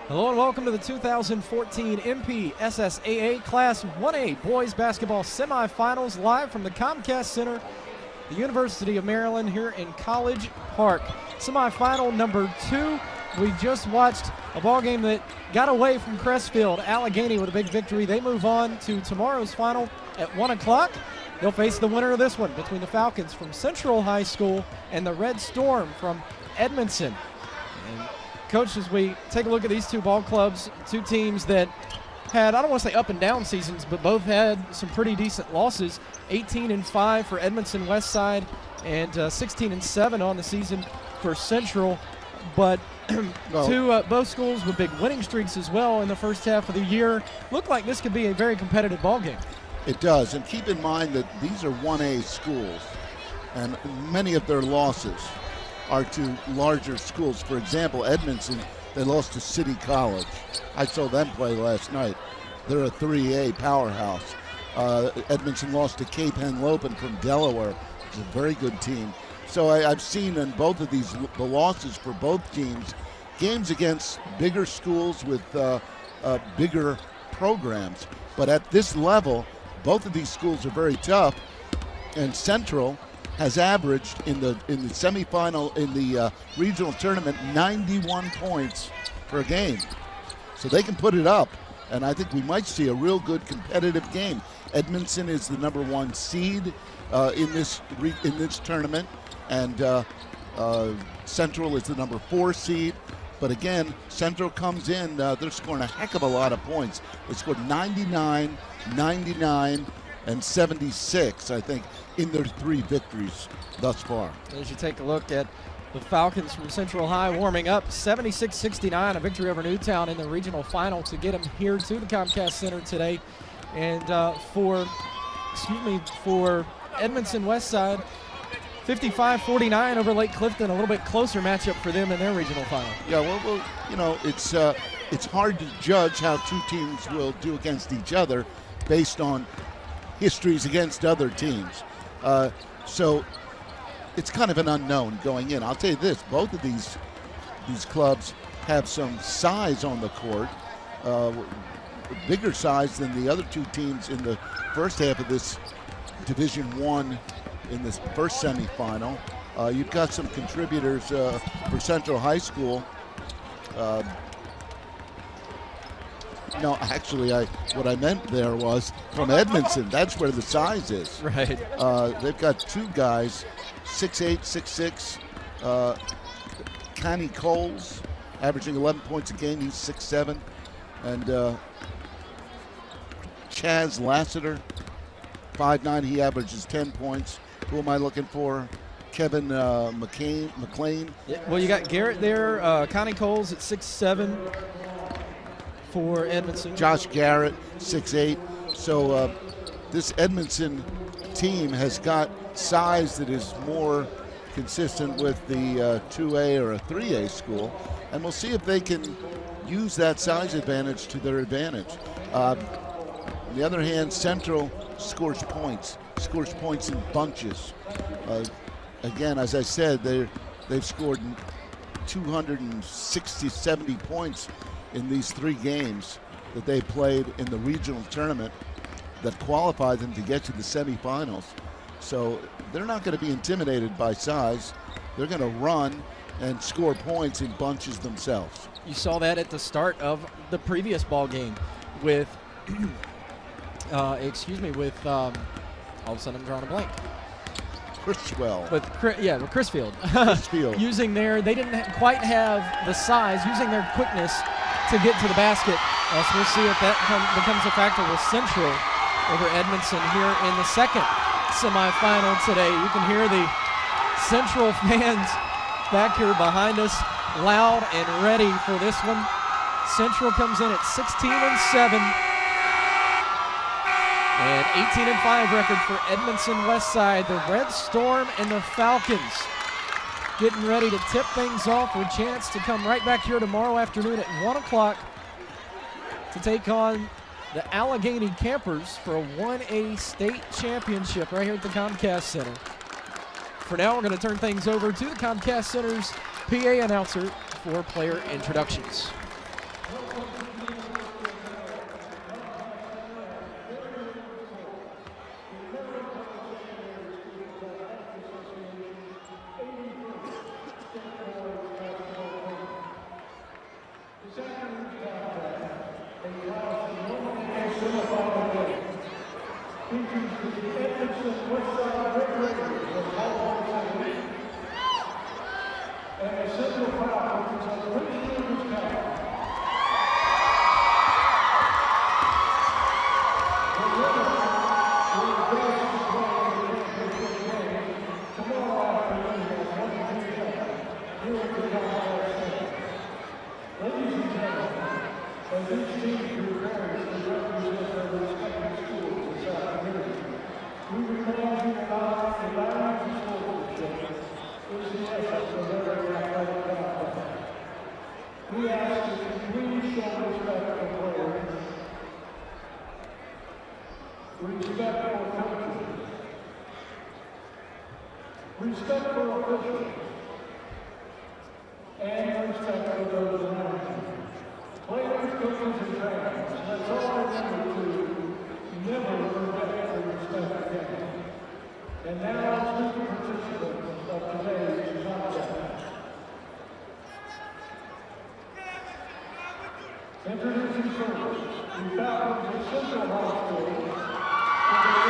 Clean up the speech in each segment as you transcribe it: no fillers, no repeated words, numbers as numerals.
Hello and welcome to the 2014 MPSSAA Class 1A Boys Basketball Semifinals, live from the Comcast Center, the University of Maryland here in College Park. Semifinal number 2. We just watched a ball game that got away from Crestfield. Allegheny with a big victory. They move on to tomorrow's final at 1 o'clock. They'll face the winner of this one between the Falcons from Central High School and the Red Storm from Edmondson. And Coach, as we take a look at these two ball clubs, two teams that had, I don't want to say up and down seasons, but both had some pretty decent losses. 18-5 for Edmondson West Side and 16-7 on the season for Central. But both schools with big winning streaks as well in the first half of the year. Looked like this could be a very competitive ball game. It does, and keep in mind that these are 1A schools, and many of their losses are to larger schools. For example, Edmondson, they lost to City College. I saw them play last night. They're a 3A powerhouse. Edmondson lost to Cape Henlopen from Delaware. It's a very good team. So I've seen in both of these, the losses for both teams, games against bigger schools with bigger programs. But at this level, both of these schools are very tough, and Central has averaged in the semifinal, in the regional tournament, 91 points per game. So they can put it up, and I think we might see a real good competitive game. Edmondson is the #1 seed in this tournament, and Central is the #4 seed. But again, Central comes in, they're scoring a heck of a lot of points. They scored 99, 99, and 76, I think, in their 3 victories thus far. As you take a look at the Falcons from Central High warming up, 76-69, a victory over Newtown in the regional final to get them here to the Comcast Center today. And for Edmondson West Side, 55-49 over Lake Clifton, a little bit closer matchup for them in their regional final. Yeah, well, you know, it's hard to judge how two teams will do against each other based on histories against other teams. So it's kind of an unknown going in. I'll tell you this, both of these clubs have some size on the court, bigger size than the other two teams in the first half of this Division I in this first semifinal. You've got some contributors for Central High School. No, actually, what I meant there was from Edmondson. That's where the size is. Right. They've got 2 guys, 6'8", 6'6". Connie Coles, averaging 11 points a game. He's 6'7". And Chaz Lassiter, 5'9". He averages 10 points. Who am I looking for? Kevin McLean. Yeah, well, you got Garrett there. Connie Coles at 6'7". for Edmondson. Josh Garrett, 6'8". So this Edmondson team has got size that is more consistent with the 2A or a 3A school, and we'll see if they can use that size advantage to their advantage. On the other hand, Central scores points in bunches. Again, as I said, they've scored 260, 70 points in these 3 games that they played in the regional tournament that qualified them to get to the semifinals. So they're not going to be intimidated by size. They're going to run and score points in bunches themselves. You saw that at the start of the previous ball game with, all of a sudden I'm drawing a blank. Criswell. With Crisfield. Crisfield. They didn't quite have the size, using their quickness to get to the basket. So we'll see if that becomes a factor with Central over Edmondson here in the second semifinal today. You can hear the Central fans back here behind us, loud and ready for this one. Central comes in at 16-7. And 18-5 record for Edmondson West Side. The Red Storm and the Falcons getting ready to tip things off for a chance to come right back here tomorrow afternoon at 1 o'clock to take on the Allegheny Campers for a 1A state championship right here at the Comcast Center. For now, we're going to turn things over to the Comcast Center's PA announcer for player introductions. We ask that you please show respect for players, respect for coaches, respect for officials, and respect for those around you. Players, coaches, and fans, let's all remember to never forget to respect again. And now, student participants of today's contest. Introducing first, the Falcons of Central High School, for the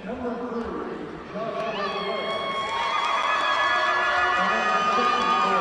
Number 3,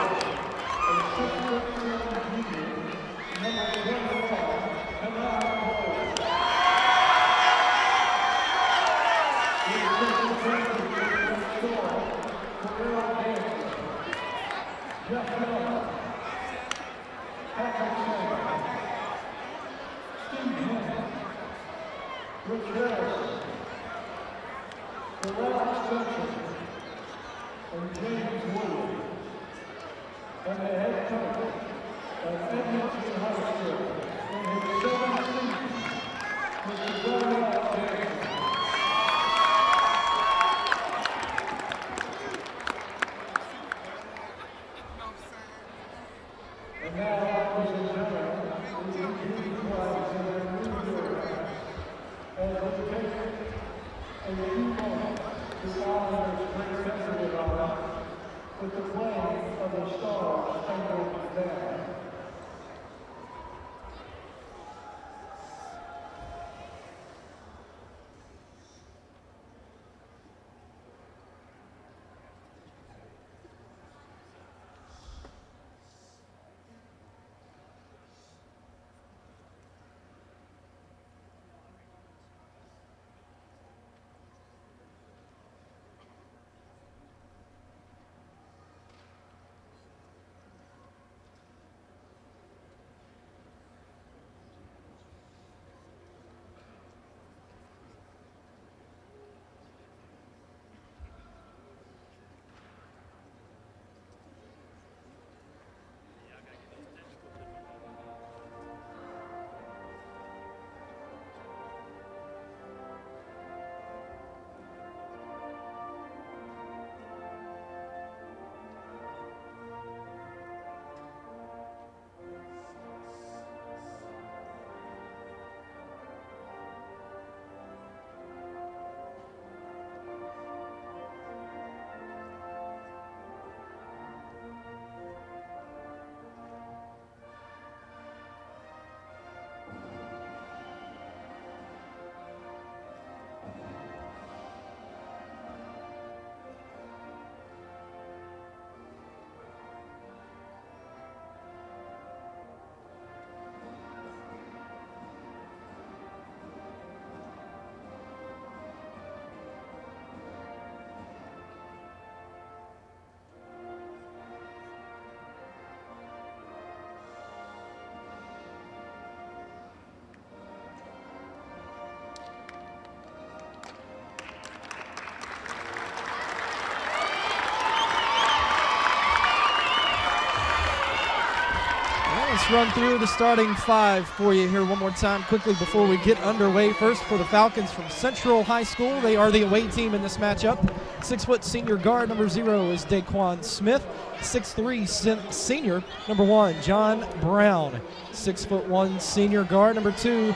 Let's run through the starting five for you here one more time quickly before we get underway. First for the Falcons from Central High School. They are the away team in this matchup. 6-foot senior guard number 0 is Daquan Smith. 6'3" senior number 1, John Brown. 6'1" senior guard number 2,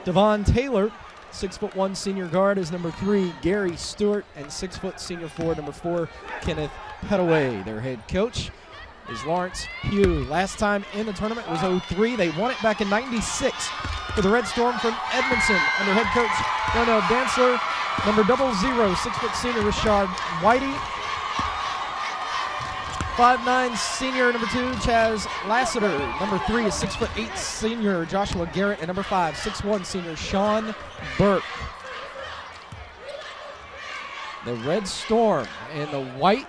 Devon Taylor. 6'1" senior guard is number 3, Gary Stewart. And 6' senior forward number 4, Kenneth Petaway. Their head coach is Lawrence Pugh. Last time in the tournament was 03. They won it back in 96 for the Red Storm from Edmondson under head coach Darnell Dantzler. Number 00, 6' senior Rashad Whitey. 5'9" senior number 2, Chaz Lassiter. Number 3 is 6'8" senior Joshua Garrett. And number 5, 6'1" senior Sean Burke. The Red Storm in the white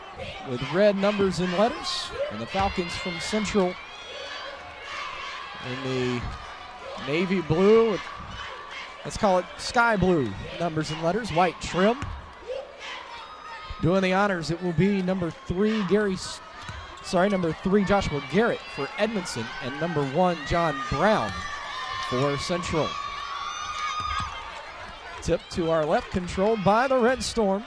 with red numbers and letters, and the Falcons from Central in the navy blue with, let's call it sky blue numbers and letters, white trim. Doing the honors, it will be number 3 Joshua Garrett for Edmondson, and number 1 John Brown for Central. Tip to our left, controlled by the Red Storm.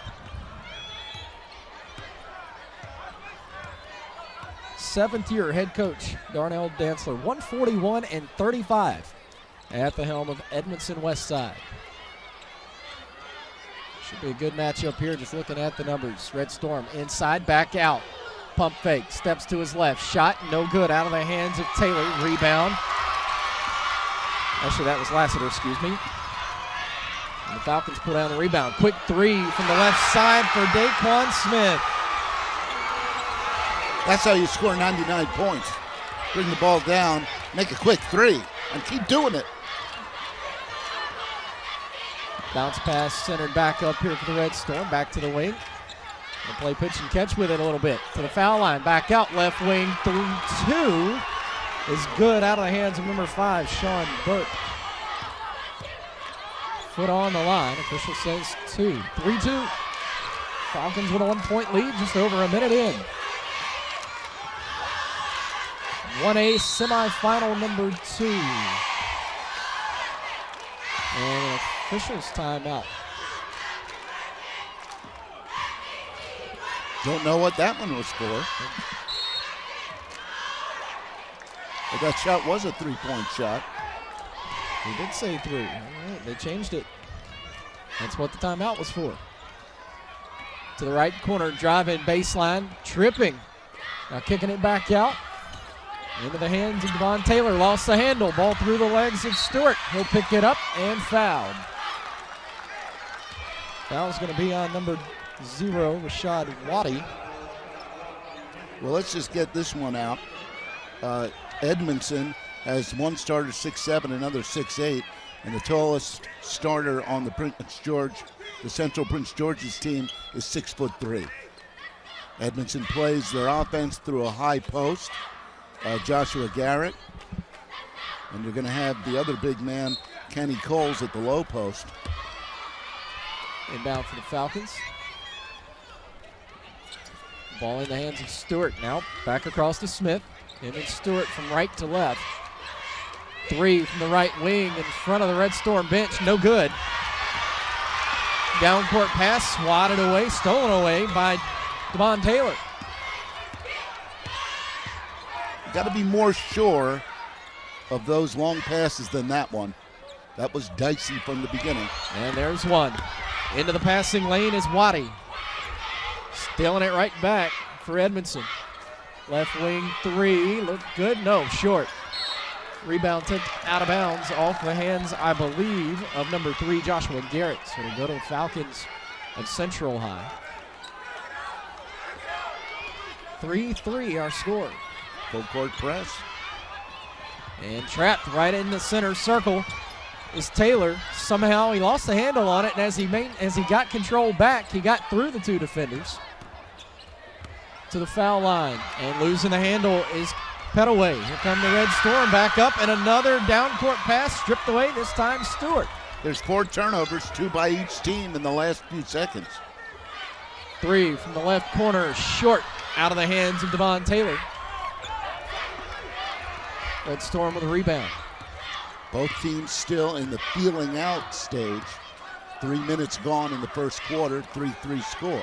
7th-year head coach Darnell Dantzler, 141-35 at the helm of Edmondson West Side. Should be a good matchup here, just looking at the numbers. Red Storm inside, back out. Pump fake, steps to his left. Shot, no good, out of the hands of Taylor. Rebound. Actually, that was Lassiter, excuse me. And the Falcons pull down the rebound. Quick 3 from the left side for Daquan Smith. That's how you score 99 points. Bring the ball down, make a quick 3, and keep doing it. Bounce pass centered back up here for the Red Storm. Back to the wing. They'll play pitch and catch with it a little bit. To the foul line. Back out left wing. 3-2 is good out of the hands of number 5, Sean Burke. Foot on the line. Official says 2. 3-2. Falcons with a 1-point lead just over a minute in. 1A semifinal number 2. And an official's timeout. Don't know what that one was for. But that shot was a three-point shot. He did say 3. All right, they changed it. That's what the timeout was for. To the right corner, driving baseline, tripping. Now kicking it back out. Into the hands of Devon Taylor. Lost the handle. Ball through the legs of Stewart. He'll pick it up and fouled. Foul's going to be on number 0, Rashad Waddy. Well, let's just get this one out. Edmondson has one starter 6'7", another 6'8", and the tallest starter on the Central Prince George's team is 6'3". Edmondson plays their offense through a high post, Joshua Garrett, and you're going to have the other big man, Kenny Coles, at the low post. Inbound for the Falcons. Ball in the hands of Stewart now. Back across to Smith. And then Stewart from right to left. 3 from the right wing in front of the Red Storm bench. No good. Down court pass swatted away, stolen away by Devon Taylor. Got to be more sure of those long passes than that one. That was dicey from the beginning. And there's one. Into the passing lane is Waddy. Stealing it right back for Edmondson. Left wing 3, looked good, no, short. Rebound tipped out of bounds off the hands, I believe, of number 3, Joshua Garrett. So it'll go to the Falcons of Central High. 3-3 our score. Full court press. And trapped right in the center circle is Taylor. Somehow he lost the handle on it, and as he got control back, he got through the 2 defenders to the foul line, and losing the handle is Petaway. Here come the Red Storm back up, and another down court pass stripped away, this time Stewart. There's 4 turnovers, 2 by each team in the last few seconds. 3 from the left corner, short, out of the hands of Devon Taylor. Red Storm with a rebound. Both teams still in the feeling out stage. 3 minutes gone in the first quarter, 3-3 score.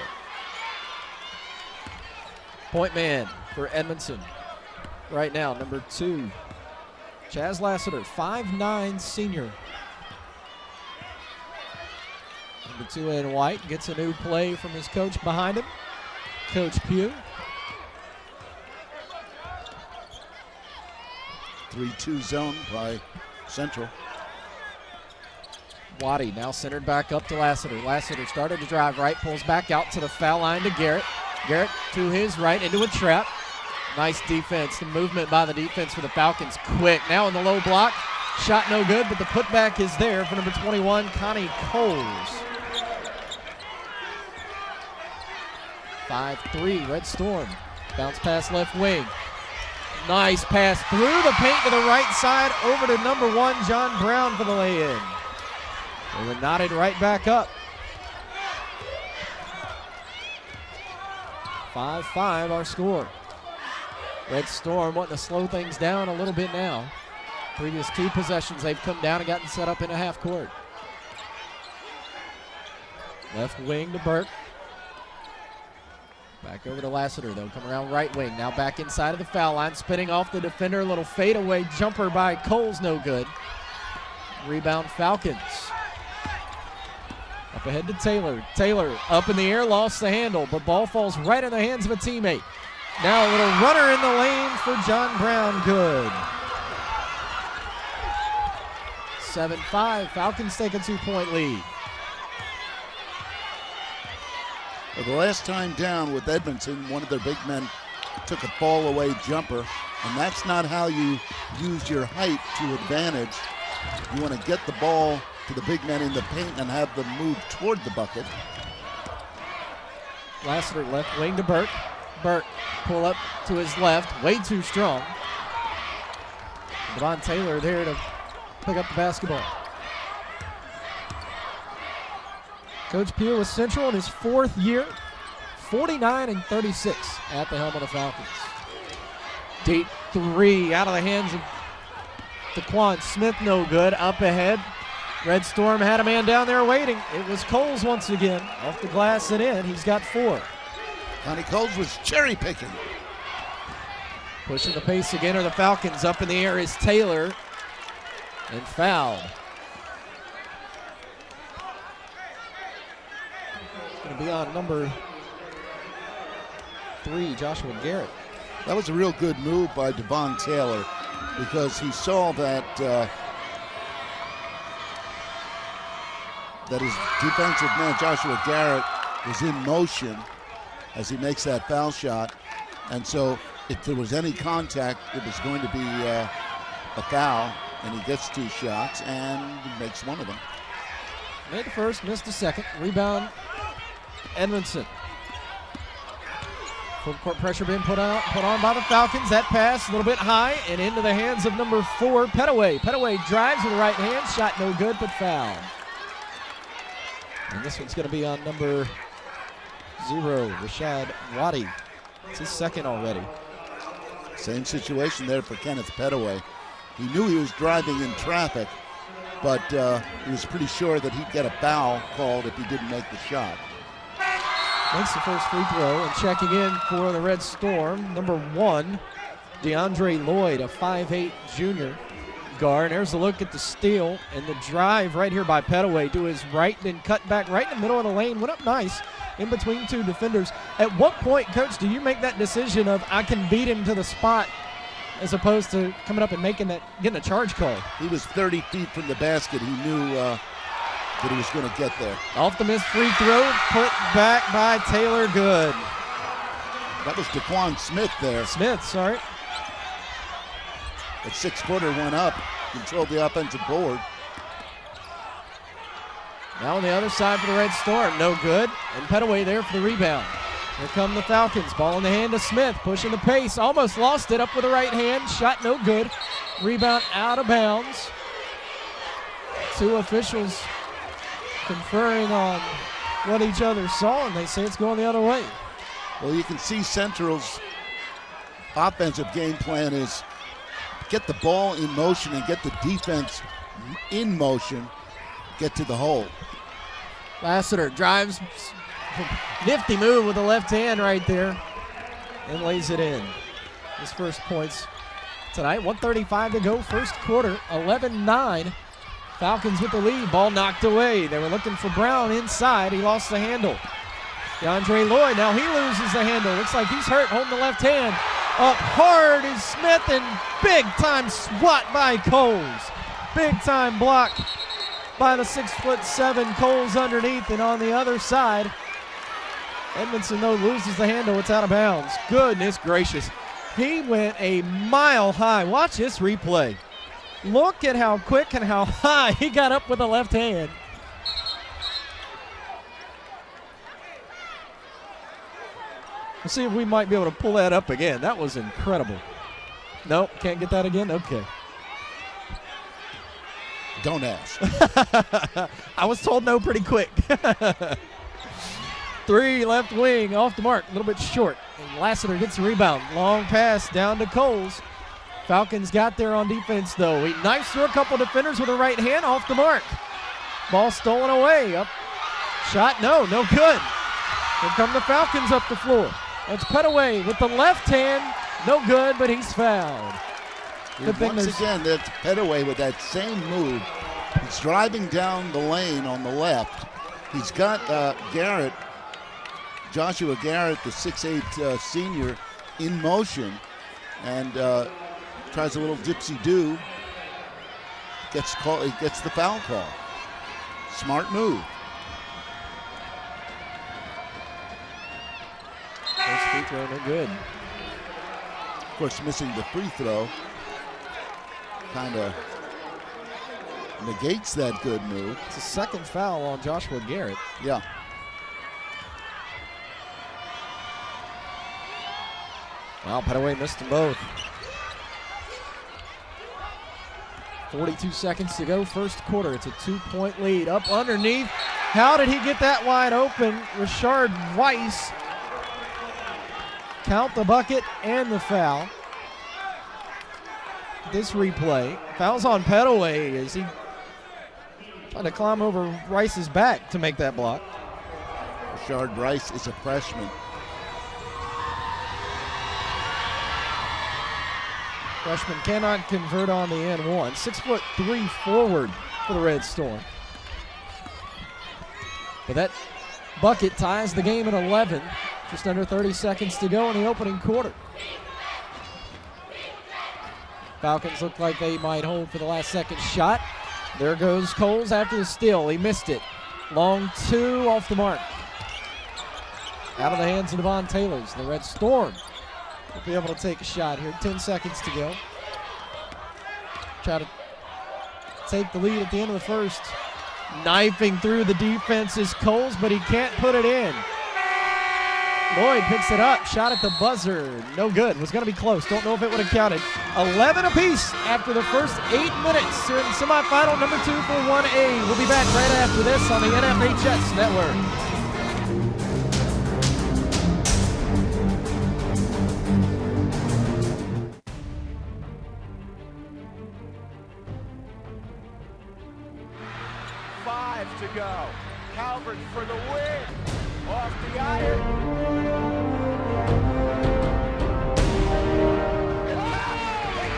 Point man for Edmondson right now, number 2, Chaz Lassiter, 5'9" senior. Number 2 in white gets a new play from his coach behind him, Coach Pugh. 3-2 zone by Central. Waddy now centered back up to Lassiter. Lassiter started to drive right, pulls back out to the foul line to Garrett. Garrett to his right into a trap. Nice defense. The movement by the defense for the Falcons. Quick. Now in the low block. Shot no good, but the putback is there for number 21, Connie Coles. 5-3, Red Storm. Bounce pass left wing. Nice pass through the paint to the right side over to number 1, John Brown for the lay-in. They were knotted right back up. 5-5 our score. Red Storm wanting to slow things down a little bit now. Previous 2 possessions, they've come down and gotten set up in a half court. Left wing to Burke. Back over to Lassiter. They'll come around right wing. Now back inside of the foul line. Spinning off the defender. A little fadeaway jumper by Coles. No good. Rebound Falcons. Up ahead to Taylor. Taylor up in the air. Lost the handle. But ball falls right in the hands of a teammate. Now a little runner in the lane for John Brown. Good. 7-5. Falcons take a 2-point lead. Well, the last time down with Edmondson, one of their big men took a fall-away jumper, and that's not how you use your height to advantage. You want to get the ball to the big men in the paint and have them move toward the bucket. Lassiter left wing to Burke. Burke pull up to his left, way too strong. Devon Taylor there to pick up the basketball. Coach Pugh with Central in his 4th year, 49-36 at the helm of the Falcons. Deep three out of the hands of DeQuan Smith, no good. Up ahead, Red Storm had a man down there waiting. It was Coles once again, off the glass and in. He's got 4. Connie Coles was cherry picking. Pushing the pace again are the Falcons. Up in the air is Taylor, and fouled. Going to be on number 3, Joshua Garrett. That was a real good move by Devon Taylor, because he saw that that his defensive man, Joshua Garrett, was in motion as he makes that foul shot. And so if there was any contact, it was going to be a foul, and he gets 2 shots and makes one of them. Made the first, missed the second. Rebound, Edmondson. Full court pressure being put on by the Falcons. That pass a little bit high and into the hands of number 4, Pettaway. Pettaway drives with the right hand. Shot no good, but foul. And this one's going to be on number 0, Rashad Waddy. It's his second already. Same situation there for Kenneth Pettaway. He knew he was driving in traffic, but he was pretty sure that he'd get a foul called if he didn't make the shot. Makes the first free throw, and checking in for the Red Storm, number 1, DeAndre Lloyd, a 5'8" junior guard. There's a look at the steal and the drive right here by Pettaway to his right, then cut back right in the middle of the lane. Went up nice in between 2 defenders. At what point, Coach, do you make that decision of I can beat him to the spot as opposed to coming up and getting a charge call? He was 30 feet from the basket. He knew that he was going to get there. Off the missed free throw, put back by Taylor, good. That was DeQuan Smith there. Smith, sorry. At 6-footer went up, controlled the offensive board. Now on the other side for the Red Storm, no good. And Pettaway there for the rebound. Here come the Falcons, ball in the hand of Smith, pushing the pace, almost lost it, up with the right hand, shot no good. Rebound out of bounds. 2 officials conferring on what each other saw, and they say it's going the other way. Well, you can see Central's offensive game plan is get the ball in motion and get the defense in motion, get to the hole. Lassiter drives, nifty move with the left hand right there, and lays it in. His first points tonight, 1:35 to go, first quarter, 11-9. Falcons with the lead, ball knocked away. They were looking for Brown inside, he lost the handle. DeAndre Lloyd, now he loses the handle. Looks like he's hurt, holding the left hand. Up hard is Smith, and big time swat by Coles. Big time block by the 6'7" Coles underneath, and on the other side, Edmondson though loses the handle, it's out of bounds. Goodness gracious, he went a mile high. Watch this replay. Look at how quick and how high he got up with the left hand. We'll see if we might be able to pull that up again. That was incredible. Nope, can't get that again? Okay. Don't ask. I was told no pretty quick. 3 left wing, off the mark, a little bit short. And Lassiter gets the rebound. Long pass down to Coles. Falcons got there on defense, though. He knifes through a couple defenders with the right hand, off the mark. Ball stolen away. Up. Shot, no good. Here come the Falcons up the floor. That's Pettaway with the left hand. No good, but he's fouled. Once again, that's Pettaway with that same move. He's driving down the lane on the left. He's got Garrett, Joshua Garrett, the 6'8" senior, in motion, and tries a little dipsy-do. Gets the foul call. Smart move. First free throw, no good. Of course, missing the free throw kind of negates that good move. It's a second foul on Joshua Garrett. Yeah. Well, Pettaway missed them both. 42 seconds to go, first quarter. It's a 2-point lead. Up underneath. How did he get that wide open? Rashard Weiss. Count the bucket and the foul. this replay. Fouls on Pettaway as he tried to climb over Rice's back to make that block. Rashard Rice is a freshman. Freshman cannot convert on the end one. 6'3" forward for the Red Storm. But that bucket ties the game at 11. Just under 30 seconds to go in the opening quarter. Falcons look like they might hold for the last second shot. There goes Coles after the steal. He missed it. Long two off the mark. Out of the hands of Devon Taylor's. The Red Storm will be able to take a shot here. 10 seconds to go. Try to take the lead at the end of the first. Knifing through the defense is Coles, but he can't put it in. Lloyd picks it up. Shot at the buzzer. No good. Was going to be close. Don't know if it would have counted. 11 apiece after the first 8 minutes here in semifinal number 2 for 1A. We'll be back right after this on the NFHS Network. To go. Calvert for the win. Off the iron. It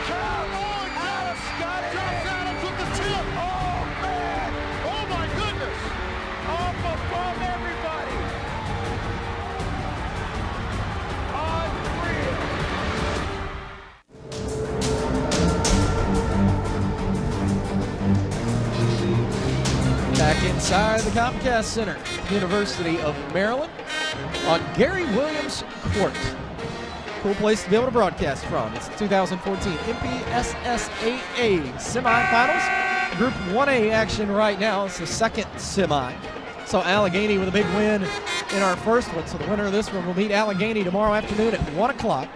counts. Alice got it. Drops Adams with the tip. Oh, man. Oh, my goodness. Off from everybody. Back inside the Comcast Center, University of Maryland, on Gary Williams Court. Cool place to be able to broadcast from. It's the 2014 MPSSAA Semifinals. Group 1A action right now. It's the second semi. So Allegheny with a big win in our first one. So the winner of this one will meet Allegheny tomorrow afternoon at 1 o'clock.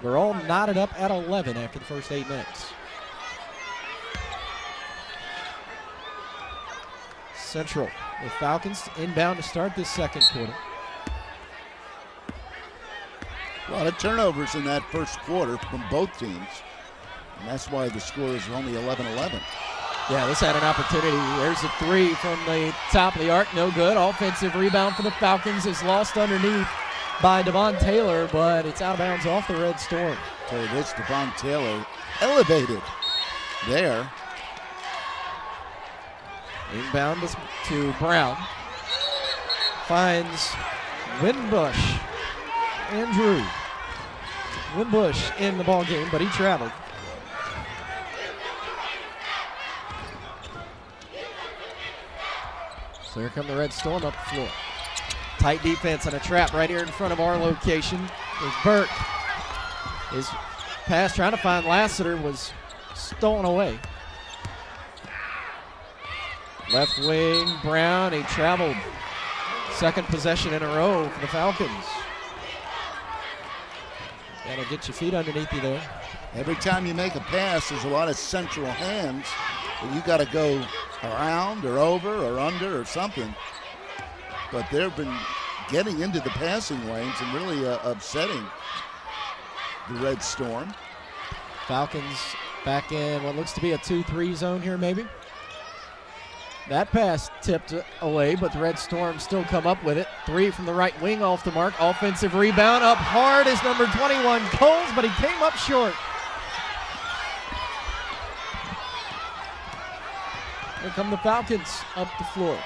We're all knotted up at 11 after the first 8 minutes. Central with Falcons inbound to start this second quarter. A lot of turnovers in that first quarter from both teams, and that's why the score is only 11-11. Yeah, this had an opportunity. There's a three from the top of the arc, no good. Offensive rebound for the Falcons is lost underneath by Devon Taylor, but it's out of bounds off the Red Storm. Tell you this, Devon Taylor elevated there. Inbound to Brown. Finds Winbush. Andrew Winbush in the ball game, but he traveled. So here come the Red Storm up the floor. Tight defense and a trap right here in front of our location. There's Burke. His pass trying to find Lassiter was stolen away. Left wing, Brown, he traveled. Second possession in a row for the Falcons. That'll get your feet underneath you there. Every time you make a pass, there's a lot of central hands, and you got to go around or over or under or something. But they've been getting into the passing lanes and really upsetting the Red Storm. Falcons back in what looks to be a 2-3 zone here maybe. That pass tipped away, but the Red Storm still come up with it. Three from the right wing off the mark. Offensive rebound up hard is number 21, Coles, but he came up short. Here come the Falcons up the floor.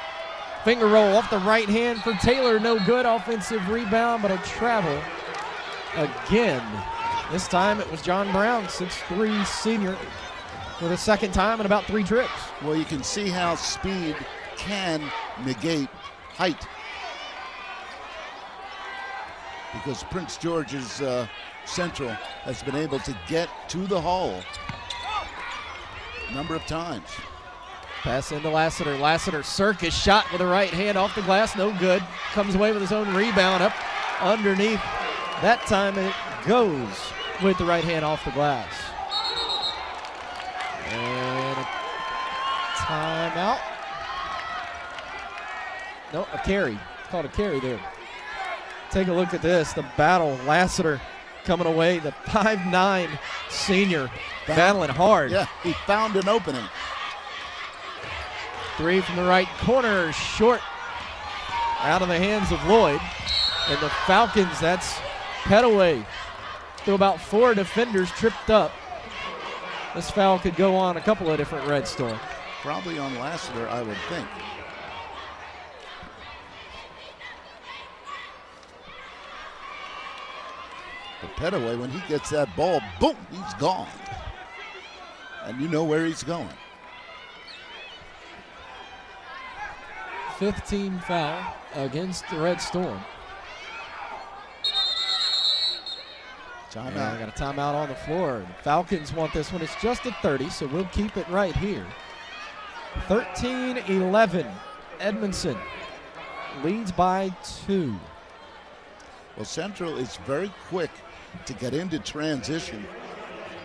Finger roll off the right hand for Taylor, no good. Offensive rebound, but a travel again. This time it was John Brown, 6'3" senior, for the second time in about 3 trips. Well, you can see how speed can negate height, because Prince George's Central has been able to get to the hole a number of times. Pass into Lassiter. Lassiter, circus shot with the right hand off the glass, no good. Comes away with his own rebound up underneath. That time it goes with the right hand off the glass. And a timeout. No, a carry. It's called a carry there. Take a look at this. The battle. Lassiter coming away. The 5'9" senior battling hard. Yeah, he found an opening. Three from the right corner, short, out of the hands of Lloyd. And the Falcons, that's Petaway. Through about 4 defenders tripped up. This foul could go on a couple of different Red Storm. Probably on Lassiter, I would think. But Petaway, when he gets that ball, boom, he's gone. And you know where he's going. 15 foul against the Red Storm. Timeout. Yeah, got a timeout on the floor. The Falcons want this one. It's just at 30, so we'll keep it right here. 13-11. Edmondson leads by 2. Well, Central is very quick to get into transition.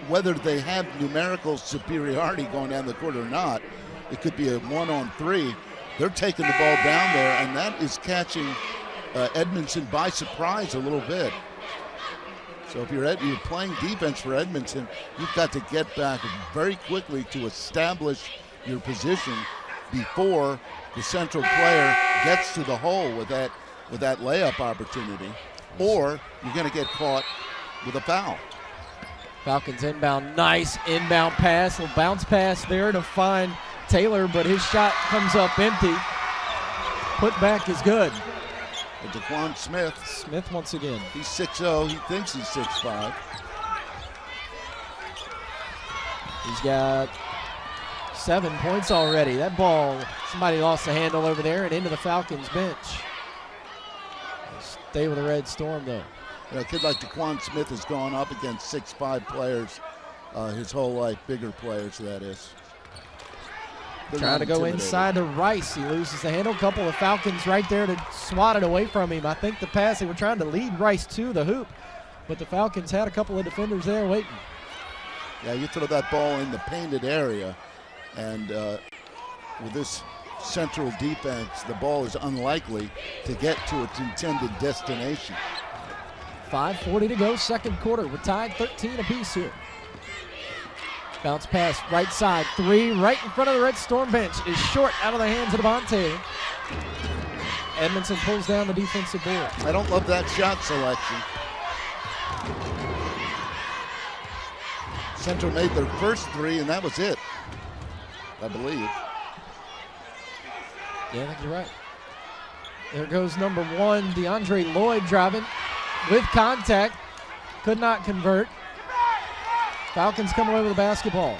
Whether they have numerical superiority going down the court or not, it could be a 1-on-3. They're taking the ball down there, and that is catching Edmondson by surprise a little bit. So if you're playing defense for Edmondson, you've got to get back very quickly to establish your position before the Central player gets to the hole with that layup opportunity, or you're going to get caught with a foul. Falcons inbound, nice inbound pass, little bounce pass there to find Taylor, but his shot comes up empty. Put back is good. And DeQuan Smith. Smith once again. He's 6'0", he thinks he's 6'5". He's got 7 points already. That ball, somebody lost the handle over there and into the Falcons bench. Stay with the Red Storm though. You know, a kid like DeQuan Smith has gone up against 6'5" players his whole life, bigger players that is. They're trying to go inside to Rice. He loses the handle. Couple of Falcons right there to swat it away from him. I think the pass, they were trying to lead Rice to the hoop, but the Falcons had a couple of defenders there waiting. Yeah, you throw that ball in the painted area, and with this Central defense, the ball is unlikely to get to its intended destination. 5:40 to go, second quarter. We're tied 13 apiece here. Bounce pass, right side, 3, right in front of the Red Storm bench. Is short, out of the hands of Devontae. Edmondson pulls down the defensive board. I don't love that shot selection. Central made their first 3, and that was it, I believe. Yeah, I think you're right. There goes number 1, DeAndre Lloyd driving with contact. Could not convert. Falcons come away with the basketball.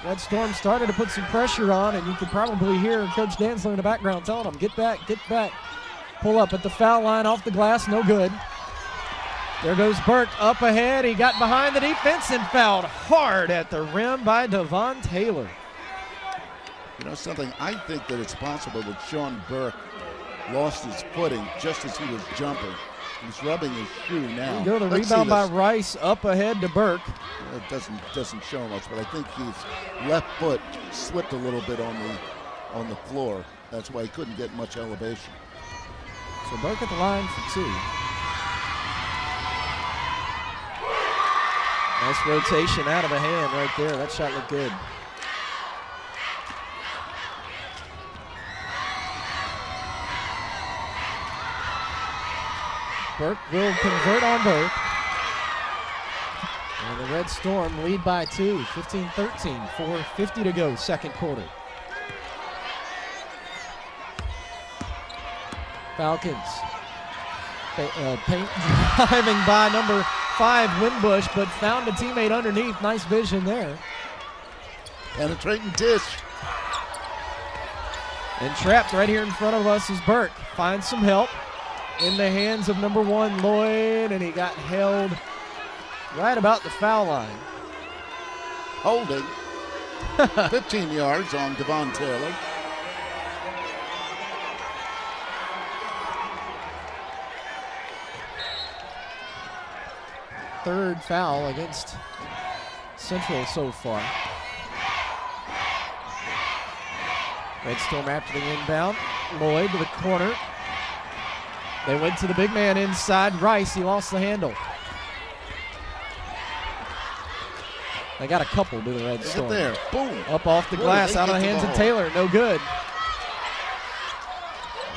Red Storm started to put some pressure on, and you could probably hear Coach Danzler in the background telling them, get back, get back. Pull up at the foul line, off the glass, no good. There goes Burke up ahead. He got behind the defense and fouled hard at the rim by Devon Taylor. You know something, I think that it's possible that Sean Burke lost his footing just as he was jumping. He's rubbing his shoe now. You go the rebound by Rice up ahead to Burke. It doesn't show much, but I think his left foot slipped a little bit on the floor. That's why he couldn't get much elevation. So Burke at the line for 2. Nice rotation out of the hand right there. That shot looked good. Burke will convert on both. And the Red Storm lead by 2, 15-13, 4:50 to go, second quarter. Falcons paint driving by number 5, Winbush, but found a teammate underneath. Nice vision there. Penetrating dish. And trapped right here in front of us is Burke. Finds some help in the hands of number 1, Lloyd, and he got held right about the foul line. Holding. 15 yards on Devon Taylor. Third foul against Central so far. Red Storm after the inbound. Lloyd to the corner. They went to the big man inside. Rice, he lost the handle. They got a couple to the Red Storm. Look at there. Boom. Up off the glass, out of the hands of Taylor. No good.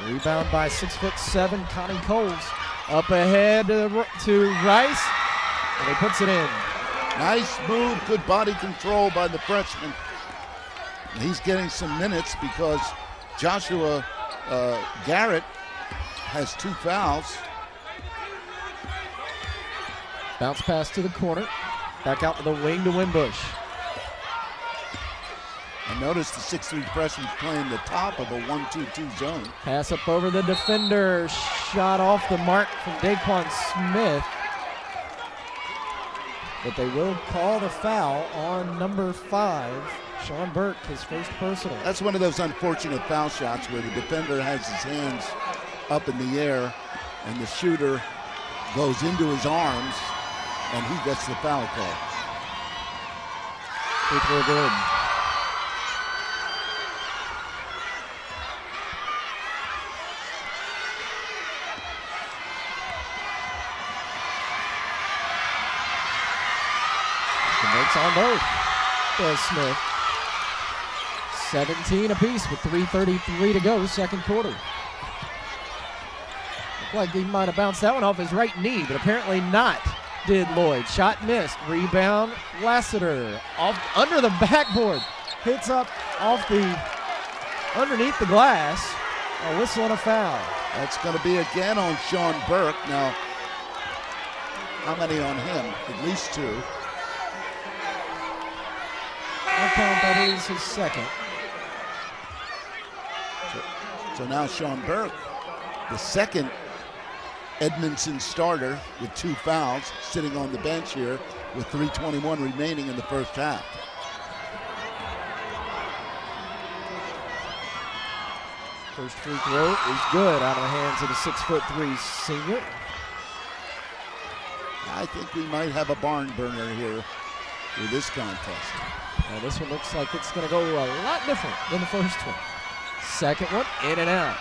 Rebound by 6'7", Connie Coles. Up ahead to Rice, and he puts it in. Nice move, good body control by the freshman. He's getting some minutes because Joshua Garrett has 2 fouls. Bounce pass to the corner. Back out to the wing to Wimbush. I noticed the 6'3" freshman playing the top of a 1-2-2 zone. Pass up over the defender. Shot off the mark from Daquan Smith. But they will call the foul on number 5, Sean Burke, his first personal. That's one of those unfortunate foul shots where the defender has his hands up in the air and the shooter goes into his arms and he gets the foul call. Free throw good. Converts on both. There's Smith. 17 apiece with 3:33 to go, second quarter. Looked like he might have bounced that one off his right knee, but apparently not, did Lloyd. Shot missed. Rebound, Lassiter. Off under the backboard. Hits up off the underneath the glass. A whistle and a foul. That's going to be again on Sean Burke. Now, how many on him? At least 2. I count that is his second. So now Sean Burke, the second Edmondson starter with 2 fouls, sitting on the bench here with 3:21 remaining in the first half. First free throw is good out of the hands of the 6'3" senior. I think we might have a barn burner here with this contest. Now this one looks like it's going to go a lot different than the first one. Second one, in and out.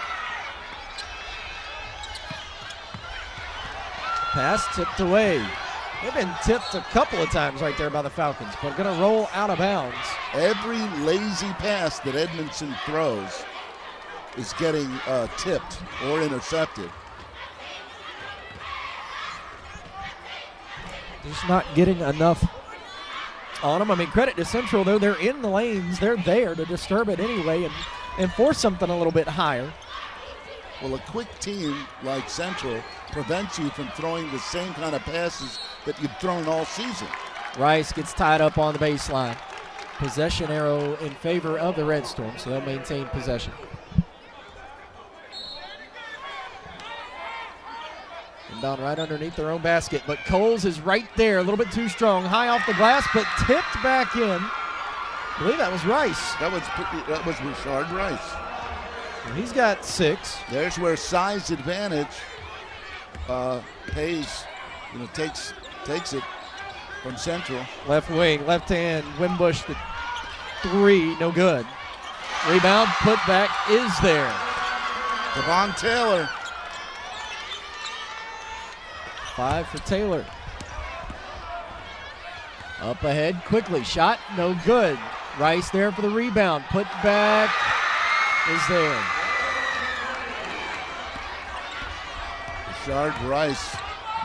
Pass tipped away. They've been tipped a couple of times right there by the Falcons, but going to roll out of bounds. Every lazy pass that Edmondson throws is getting tipped or intercepted. Just not getting enough on them. I mean, credit to Central, though. They're in the lanes. They're there to disturb it anyway and force something a little bit higher. Well, a quick team like Central prevents you from throwing the same kind of passes that you've thrown all season. Rice gets tied up on the baseline. Possession arrow in favor of the Red Storm, so they'll maintain possession. Inbound right underneath their own basket, but Coles is right there, a little bit too strong. High off the glass, but tipped back in. I believe that was Rice. That was Richard Rice. And he's got 6. There's where size advantage pays, takes it from Central. Left wing, left hand, Wimbush the 3, no good. Rebound, put back is there. Devon Taylor. 5 for Taylor. Up ahead quickly, shot, no good. Rice there for the rebound, put back is there. Richard Rice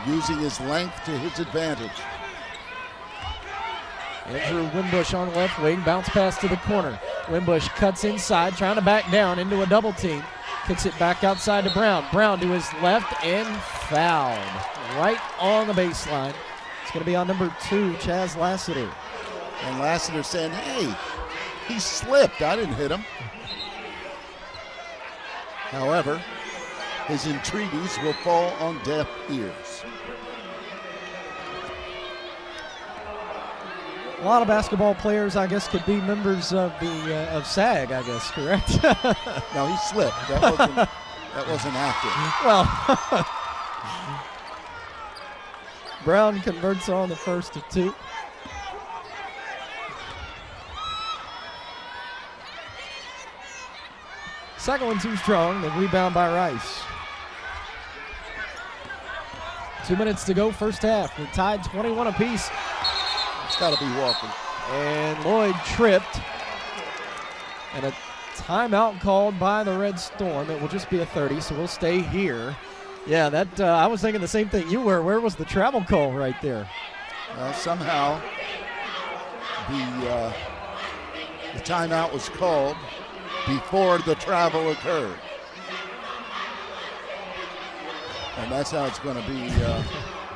using his length to his advantage. Andrew Wimbush on left wing, bounce pass to the corner. Wimbush cuts inside, trying to back down into a double team. Kicks it back outside to Brown. Brown to his left and fouled. Right on the baseline. It's going to be on number 2, Chaz Lassiter. And Lassiter saying, hey, he slipped. I didn't hit him. However, his entreaties will fall on deaf ears. A lot of basketball players, I guess, could be members of the of SAG, I guess, correct? No, he slipped. That wasn't active. Well, Brown converts on the first of 2. Second one too strong, the rebound by Rice. 2 minutes to go, first half. We're tied 21 apiece. It's got to be Walker. And Lloyd tripped. And a timeout called by the Red Storm. It will just be a 30, so we'll stay here. Yeah, that I was thinking the same thing you were. Where was the travel call right there? Well, somehow the timeout was called before the travel occurred. And that's how it's going to be.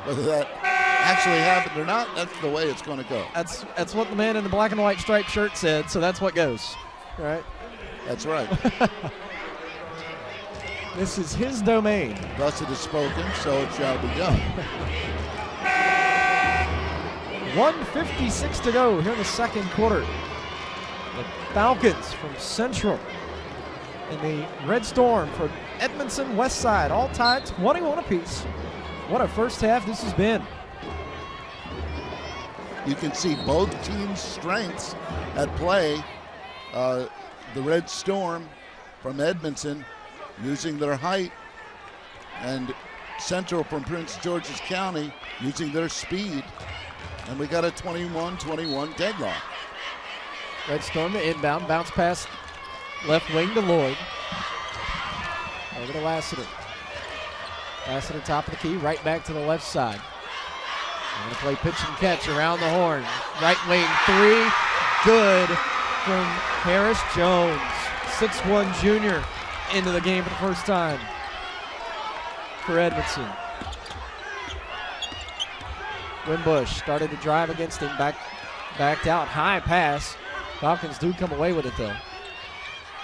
Whether that actually happened or not, that's the way it's going to go. That's what the man in the black and white striped shirt said, so that's what goes. Right? That's right. This is his domain. Thus it is spoken, so it shall be done. 1:56 to go here in the second quarter. The Falcons from Central and the Red Storm from Edmondson West Side, all tied 21 apiece. What a first half this has been. You can see both teams' strengths at play. The Red Storm from Edmondson using their height, and Central from Prince George's County using their speed. And we got a 21-21 deadlock. Red Storm to inbound, bounce pass left wing to Lloyd. Over to Lassiter. Lassiter top of the key, right back to the left side. I'm going to play pitch and catch around the horn. Right wing three, good from Harris Jones. 6'1" junior into the game for the first time for Edmondson. Wimbush started to drive against him, backed out, high pass. Falcons do come away with it though.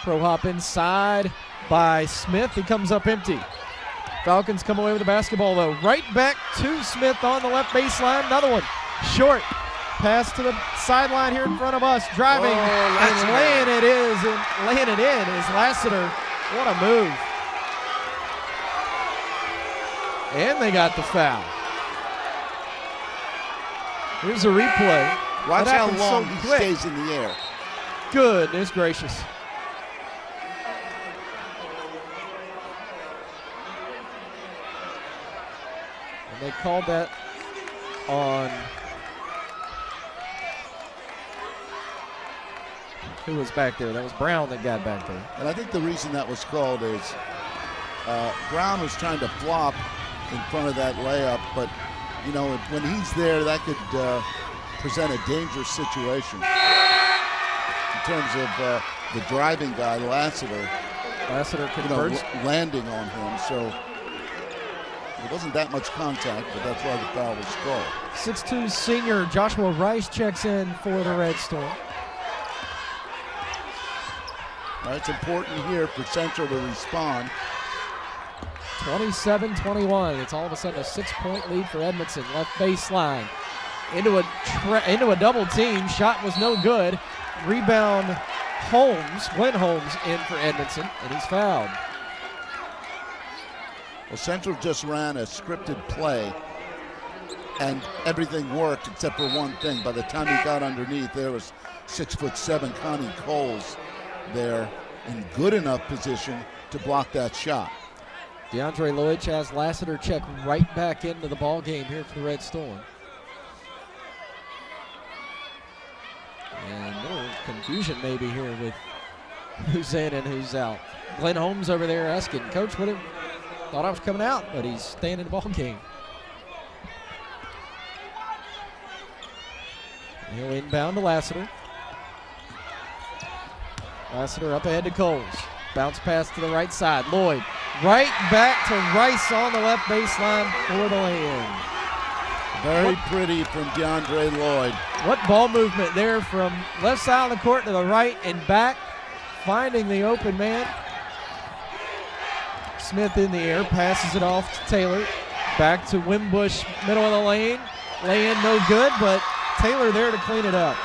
Pro hop inside by Smith, he comes up empty. Falcons come away with the basketball though. Right back to Smith on the left baseline, another one. Short pass to the sideline here in front of us, driving and laying it in is Lassiter. What a move. And they got the foul. Here's a replay. Watch how long he stays in the air. Goodness gracious. And they called that on who was back there? That was Brown that got back there. And I think the reason that was called is Brown was trying to flop in front of that layup, but you know, when he's there, that could present a dangerous situation. In terms of the driving guy, Lassiter converts. Landing on him, so it wasn't that much contact, but that's why the foul was called. 6'2" senior Joshua Rice checks in for the Red Storm. It's important here for Central to respond. 27-21. It's all of a sudden a 6-point lead for Edmondson. Left baseline into a double team. Shot was no good. Rebound Holmes, Glenn Holmes in for Edmondson, and he's fouled. Well, Central just ran a scripted play, and everything worked except for one thing. By the time he got underneath, there was 6'7" Connie Coles there in good enough position to block that shot. DeAndre Lloyd has Lassiter check right back into the ball game here for the Red Storm. And a little confusion maybe here with who's in and who's out. Glenn Holmes over there asking, Coach, thought I was coming out, but he's staying in the ball game. He'll inbound to Lassiter. Lassiter up ahead to Coles. Bounce pass to the right side. Lloyd right back to Rice on the left baseline for the lay-in. Very pretty from DeAndre Lloyd. What ball movement there from left side of the court to the right and back, finding the open man. Smith in the air, passes it off to Taylor. Back to Wimbush, middle of the lane. Lay-in no good, but Taylor there to clean it up.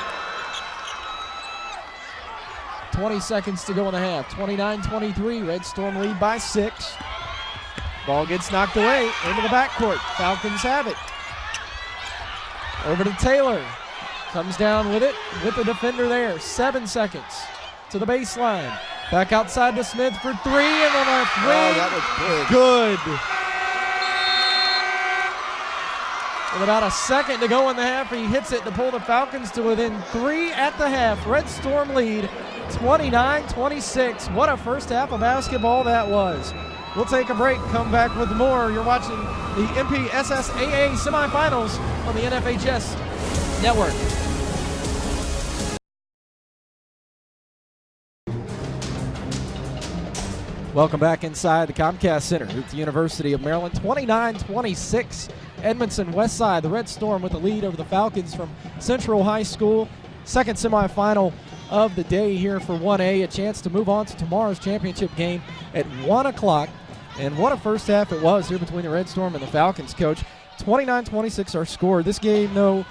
20 seconds to go in the half. 29-23, Red Storm lead by 6. Ball gets knocked away into the backcourt. Falcons have it. Over to Taylor. Comes down with it with the defender there. 7 seconds to the baseline. Back outside to Smith for 3 in the left wing. Oh, that was big. Good. 27-23, 27-23, Red Storm lead by 6. 20 seconds to go in the half. 29-23, Red Storm lead by 6. Ball gets knocked away into the backcourt. Falcons have it. Over to Taylor. Comes down with it with the defender there. 7 seconds to the baseline. Back outside to Smith for 3 in the left wing. Good. With about a second to go in the half, he hits it to pull the Falcons to within 3 at the half. Red Storm lead 29-26. What a first half of basketball that was. We'll take a break, come back with more. You're watching the MPSSAA semifinals on the NFHS Network. Welcome back inside the Comcast Center at the University of Maryland. 29-26, Edmondson Westside. The Red Storm with the lead over the Falcons from Central High School. Second semifinal of the day here for 1A. A chance to move on to tomorrow's championship game at 1 o'clock. And what a first half it was here between the Red Storm and the Falcons, Coach. 29-26 our score. This game, though,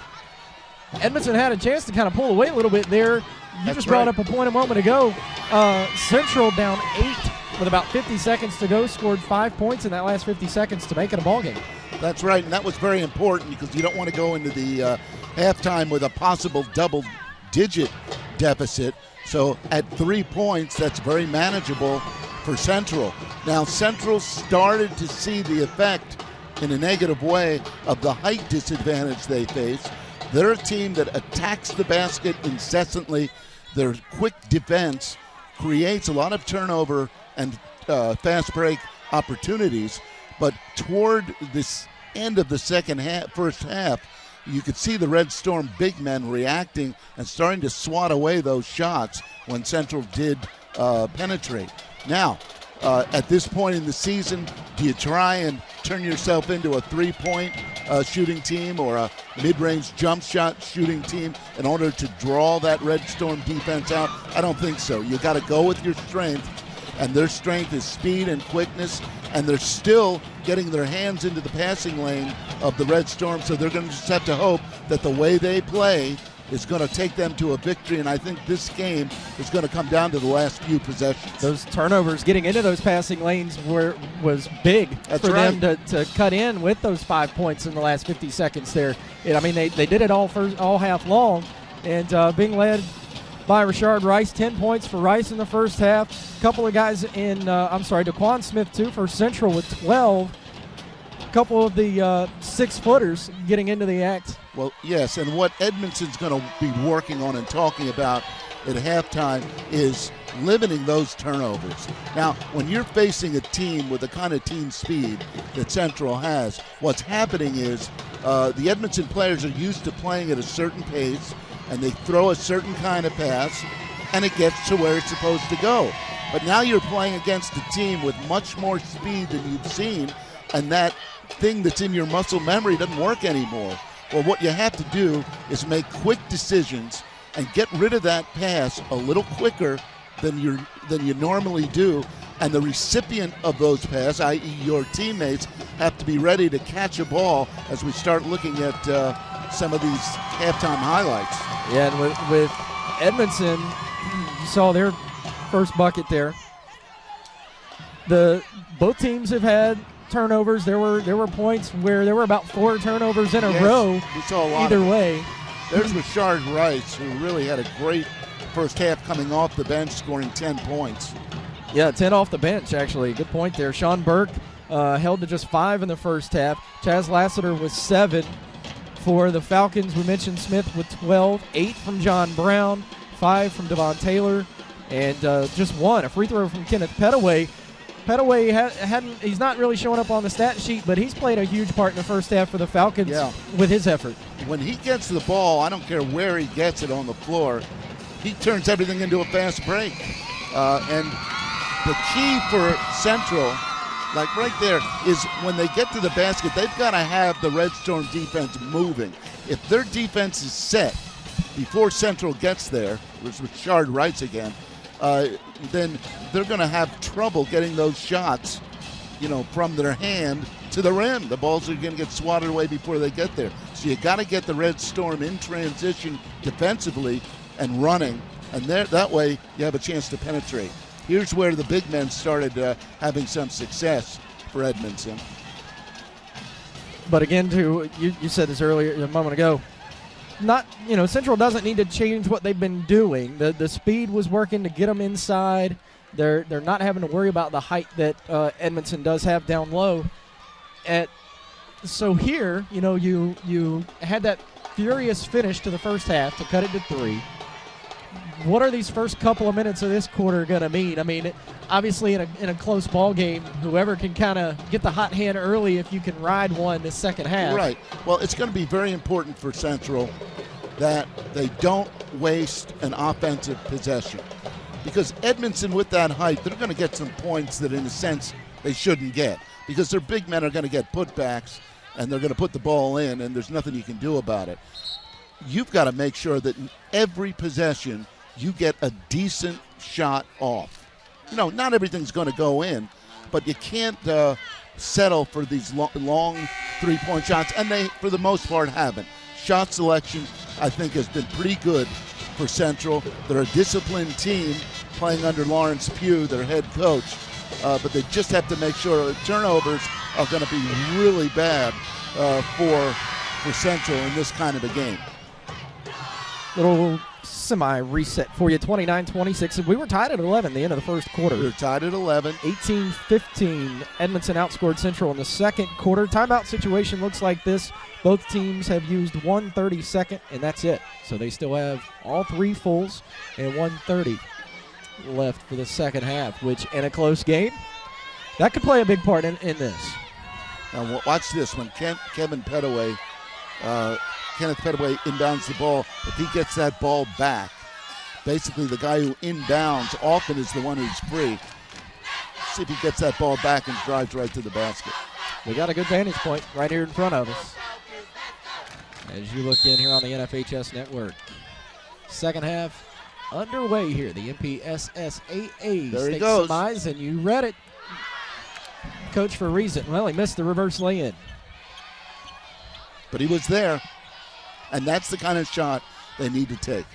Edmondson had a chance to kind of pull away a little bit there. You just brought up a point a moment ago. Central down 8 with about 50 seconds to go, scored 5 points in that last 50 seconds to make it a ball game. That's right, and that was very important because you don't want to go into the halftime with a possible double-digit deficit. So at 3 points, that's very manageable for Central. Now, Central started to see the effect in a negative way of the height disadvantage they face. They're a team that attacks the basket incessantly. Their quick defense creates a lot of turnover and fast break opportunities, but toward this end of the first half, you could see the Red Storm big men reacting and starting to swat away those shots when Central did penetrate. Now, at this point in the season, do you try and turn yourself into a three-point shooting team or a mid-range jump shot shooting team in order to draw that Red Storm defense out? I don't think so. You got to go with your strength, and their strength is speed and quickness, and they're still getting their hands into the passing lane of the Red Storm, so they're going to just have to hope that the way they play is going to take them to a victory, and I think this game is going to come down to the last few possessions. Those turnovers getting into those passing lanes was big for them to cut in with those 5 points in the last 50 seconds there. I mean, they did it all half long, and being led by Rashard Rice, 10 points for Rice in the first half. A couple of guys DeQuan Smith too for Central with 12. A couple of the 6-footers getting into the act. Well, yes, and what Edmondson's going to be working on and talking about at halftime is limiting those turnovers. Now, when you're facing a team with the kind of team speed that Central has, what's happening is the Edmondson players are used to playing at a certain pace, and they throw a certain kind of pass, and it gets to where it's supposed to go. But now you're playing against a team with much more speed than you've seen, and that thing that's in your muscle memory doesn't work anymore. Well, what you have to do is make quick decisions and get rid of that pass a little quicker than you normally do, and the recipient of those passes, i.e. your teammates, have to be ready to catch a ball as we start looking at some of these halftime highlights. Yeah, and with Edmondson, you saw their first bucket there. Both teams have had turnovers. There were points where there were about 4 turnovers in a row. We saw a lot either way. There's Rashard Rice, who really had a great first half coming off the bench, scoring 10 points. Yeah, 10 off the bench, actually. Good point there. Sean Burke held to just 5 in the first half. Chaz Lassiter with 7 for the Falcons. We mentioned Smith with 12, 8 from John Brown, 5 from Devon Taylor, and just 1, a free throw from Kenneth Pettaway. Pettaway he's not really showing up on the stat sheet, but he's played a huge part in the first half for the Falcons with his effort. When he gets the ball, I don't care where he gets it on the floor, he turns everything into a fast break. And the key for Central, like right there, is when they get to the basket, they've got to have the Red Storm defense moving. If their defense is set before Central gets there, which was Rashard Rice again, then they're going to have trouble getting those shots, from their hand to the rim. The balls are going to get swatted away before they get there. So you got to get the Red Storm in transition defensively and running, and that way you have a chance to penetrate. Here's where the big men started having some success for Edmondson. But again, you said this earlier a moment ago, Central doesn't need to change what they've been doing. The speed was working to get them inside. They're not having to worry about the height that Edmondson does have down low. At So here, you had that furious finish to the first half to cut it to 3. What are these first couple of minutes of this quarter going to mean? I mean, obviously in a close ball game, whoever can kind of get the hot hand early, if you can ride one this second half. Right. Well, it's going to be very important for Central that they don't waste an offensive possession, because Edmondson, with that height, they're going to get some points that in a sense they shouldn't get, because their big men are going to get putbacks and they're going to put the ball in, and there's nothing you can do about it. You've got to make sure that in every possession you get a decent shot off. Not everything's going to go in, but you can't settle for these long three-point shots, and they, for the most part, haven't. Shot selection, I think, has been pretty good for Central. They're a disciplined team playing under Lawrence Pugh, their head coach, but they just have to make sure turnovers are going to be really bad for Central in this kind of a game. Little semi-reset for you, 29-26. We were tied at 11 the end of the first quarter. We were tied at 11. 18-15. Edmondson outscored Central in the second quarter. Timeout situation looks like this. Both teams have used 1/32, and that's it. So they still have all 3 fulls and 1:30 left for the second half, which in a close game, that could play a big part in this. Now watch this. When Kenneth Pettaway inbounds the ball, if he gets that ball back, basically the guy who inbounds often is the one who's free. See if he gets that ball back and drives right to the basket. We got a good vantage point right here in front of us as you look in here on the NFHS network. Second half underway here. The MPSSAA there he stakes goes. semis, and you read it, Coach, for a reason. Well, he missed the reverse lay-in. But he was there, and that's the kind of shot they need to take.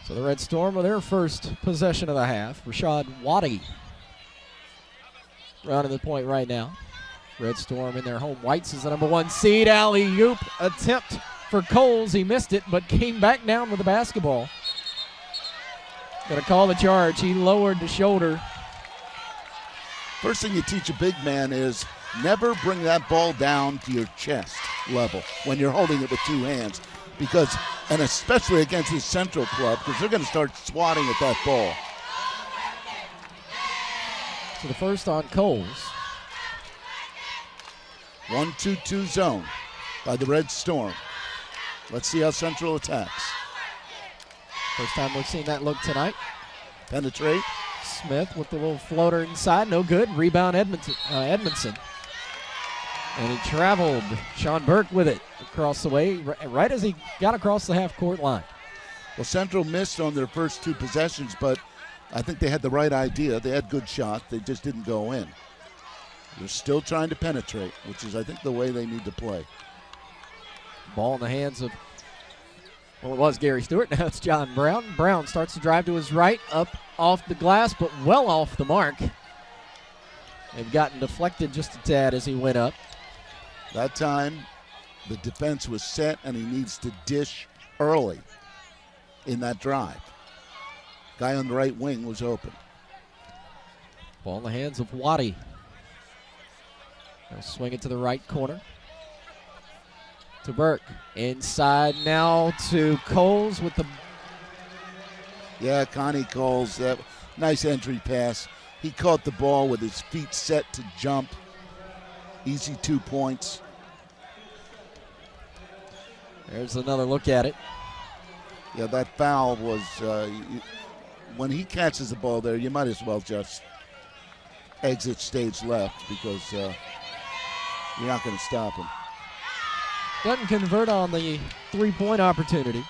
So the Red Storm with their first possession of the half. Rashad Waddy running the point right now. Red Storm in their home whites is the number 1 seed. Alley-oop attempt for Coles. He missed it, but came back down with the basketball. Going to call the charge. He lowered the shoulder. First thing you teach a big man is never bring that ball down to your chest level when you're holding it with 2 hands, and especially against this Central club, because they're going to start swatting at that ball. So the first on Coles. 1-2-2 zone by the Red Storm. Let's see how Central attacks. First time we've seen that look tonight. Penetrate. Smith with the little floater inside. No good. Rebound Edmondson. And he traveled. Sean Burke with it across the way right as he got across the half-court line. Well, Central missed on their first 2 possessions, but I think they had the right idea. They had good shots. They just didn't go in. They're still trying to penetrate, which is, I think, the way they need to play. Ball in the hands of, well, it was Gary Stewart. Now it's John Brown. Brown starts to drive to his right, up off the glass, but well off the mark. They've gotten deflected just a tad as he went up. That time, the defense was set, and he needs to dish early in that drive. Guy on the right wing was open. Ball in the hands of Waddy. They'll swing it to the right corner. To Burke. Inside now to Coles with the... Yeah, Connie Coles. Nice entry pass. He caught the ball with his feet set to jump. Easy 2 points. There's another look at it. Yeah, that foul was... when he catches the ball there, you might as well just exit stage left, because you're not going to stop him. Doesn't convert on the 3-point opportunity.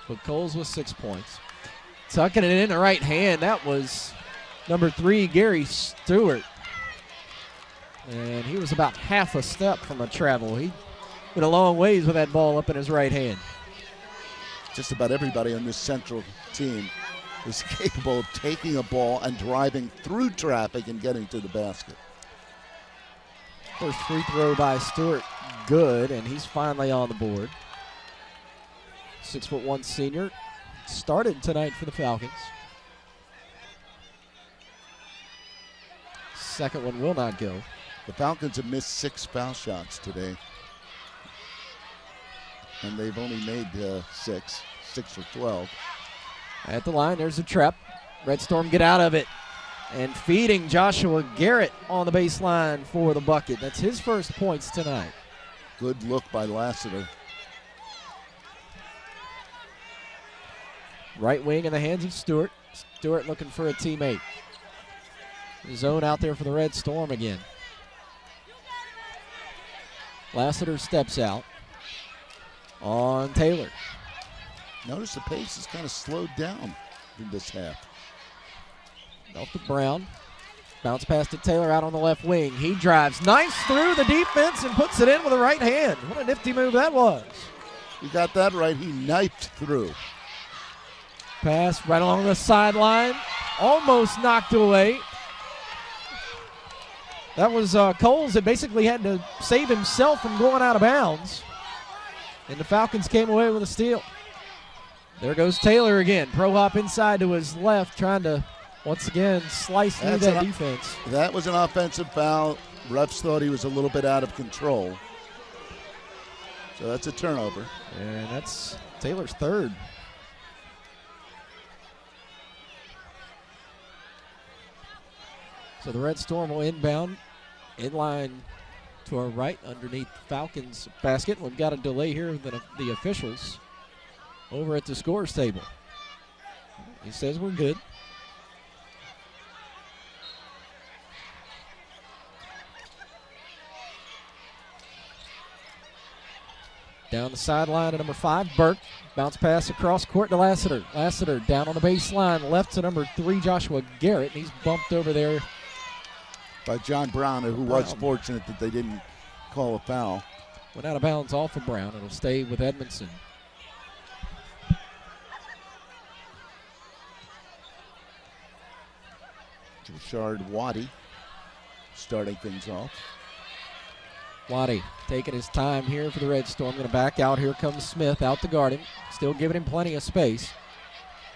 But Coles with 6 points. Tucking it in the right hand. That was number 3, Gary Stewart. And he was about half a step from a travel. He went a long ways with that ball up in his right hand. Just about everybody on this Central team is capable of taking a ball and driving through traffic and getting to the basket. First free throw by Stewart, good, and he's finally on the board. 6'1" senior, started tonight for the Falcons. second one will not go. The Falcons have missed 6 foul shots today. And they've only made 6 for 12. At the line, there's a trap. Red Storm get out of it. And feeding Joshua Garrett on the baseline for the bucket. That's his first points tonight. Good look by Lassiter. Right wing in the hands of Stewart. Stewart looking for a teammate. Zone out there for the Red Storm again. Lassiter steps out on Taylor. Notice the pace is kind of slowed down in this half. Off to Brown. Bounce pass to Taylor out on the left wing. He drives nice through the defense and puts it in with the right hand. What a nifty move that was. He got that right. He knifed through. Pass right along the sideline. Almost knocked away. That was Coles that basically had to save himself from going out of bounds. And the Falcons came away with a steal. There goes Taylor again. Pro hop inside to his left, trying to, once again, slice through that defense. That was an offensive foul. Refs thought he was a little bit out of control. So that's a turnover. And that's Taylor's third. So the Red Storm will inbound, in line to our right underneath Falcons basket. We've got a delay here with the officials over at the scores table. He says we're good. Down the sideline to number 5, Burke. Bounce pass across court to Lassiter. Lassiter down on the baseline, left to number 3, Joshua Garrett. And he's bumped over there by John Brown, who was fortunate that they didn't call a foul. Went out of bounds off of Brown. It'll stay with Edmondson. Rashard Waddy starting things off. Waddy taking his time here for the Red Storm. Going to back out. Here comes Smith out to guard him. Still giving him plenty of space.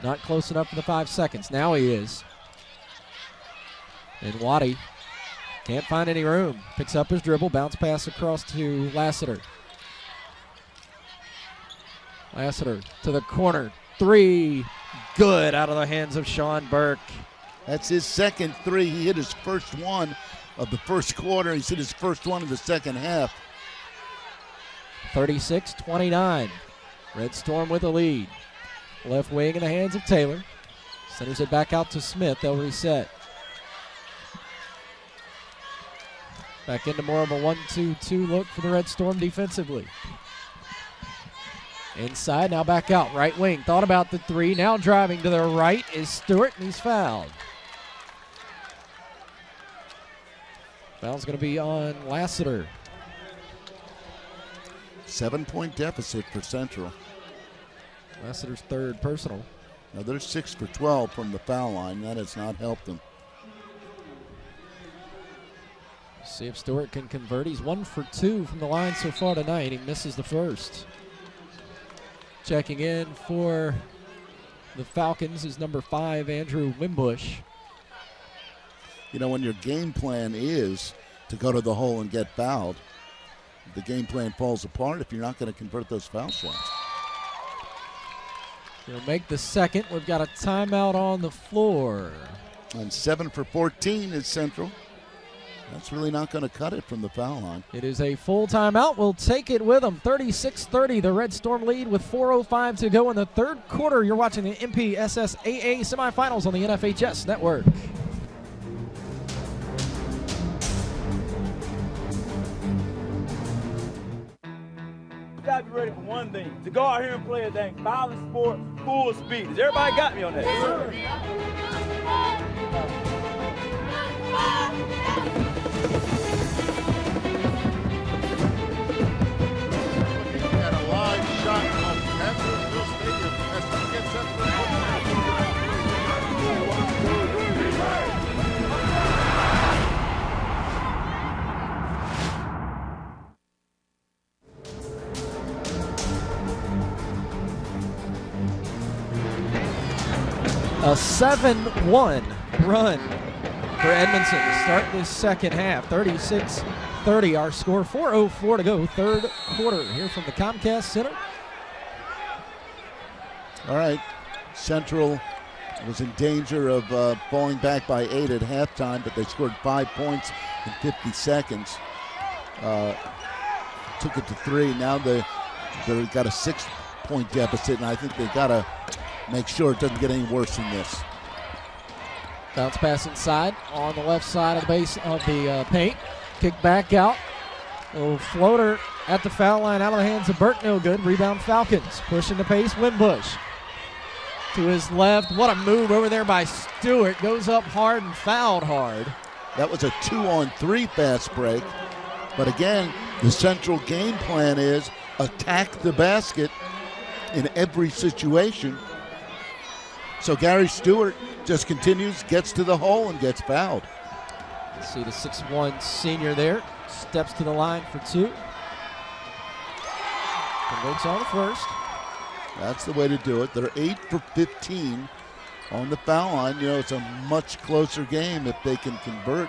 Not close enough for the 5 seconds. Now he is. And Waddy can't find any room. Picks up his dribble. Bounce pass across to Lassiter. Lassiter to the corner. 3. Good out of the hands of Sean Burke. That's his second 3. He hit his first one of the first quarter. He's hit his first one of the second half. 36-29. Red Storm with the lead. Left wing in the hands of Taylor. Centers it back out to Smith. They'll reset. Back into more of a 1-2-2 look for the Red Storm defensively. Inside, now back out. Right wing, thought about the 3. Now driving to the right is Stewart, and he's fouled. Foul's going to be on Lassiter. 7-point deficit for Central. Lassiter's third personal. Now they're 6 for 12 from the foul line. That has not helped them. See if Stewart can convert. He's 1 for 2 from the line so far tonight. He misses the first. Checking in for the Falcons is number 5, Andrew Wimbush. You know, when your game plan is to go to the hole and get fouled, the game plan falls apart if you're not going to convert those foul shots. He'll make the second. We've got a timeout on the floor. And 7 for 14 is Central. That's really not going to cut it from the foul line. It is a full timeout. We'll take it with them. 36-30, the Red Storm lead with 4:05 to go in the third quarter. You're watching the MPSSAA semifinals on the NFHS Network. You gotta be ready for one thing, to go out here and play a dang violent sport full speed. Has everybody got me on that? Got a live shot on Edmonson Stadium as he gets up for A 7-1 run for Edmondson to start this second half. 36-30 our score. 4:04 to go, third quarter here from the Comcast Center. All right, Central was in danger of falling back by 8 at halftime, but they scored 5 points in 50 seconds. Took it to 3. Now they've got a 6-point deficit, and I think they've got to make sure it doesn't get any worse than this. Bounce pass inside on the left side of the base of the paint. Kick back out. Little floater at the foul line out of the hands of Burke, no good. Rebound Falcons. Pushing the pace, Wimbush. To his left. What a move over there by Stewart. Goes up hard and fouled hard. That was a 2-on-3 fast break. But again, the Central game plan is attack the basket in every situation. So Gary Stewart just continues, gets to the hole, and gets fouled. See the 6'1 senior there. Steps to the line for 2. Converts on the first. That's the way to do it. They're 8 for 15 on the foul line. You know, it's a much closer game if they can convert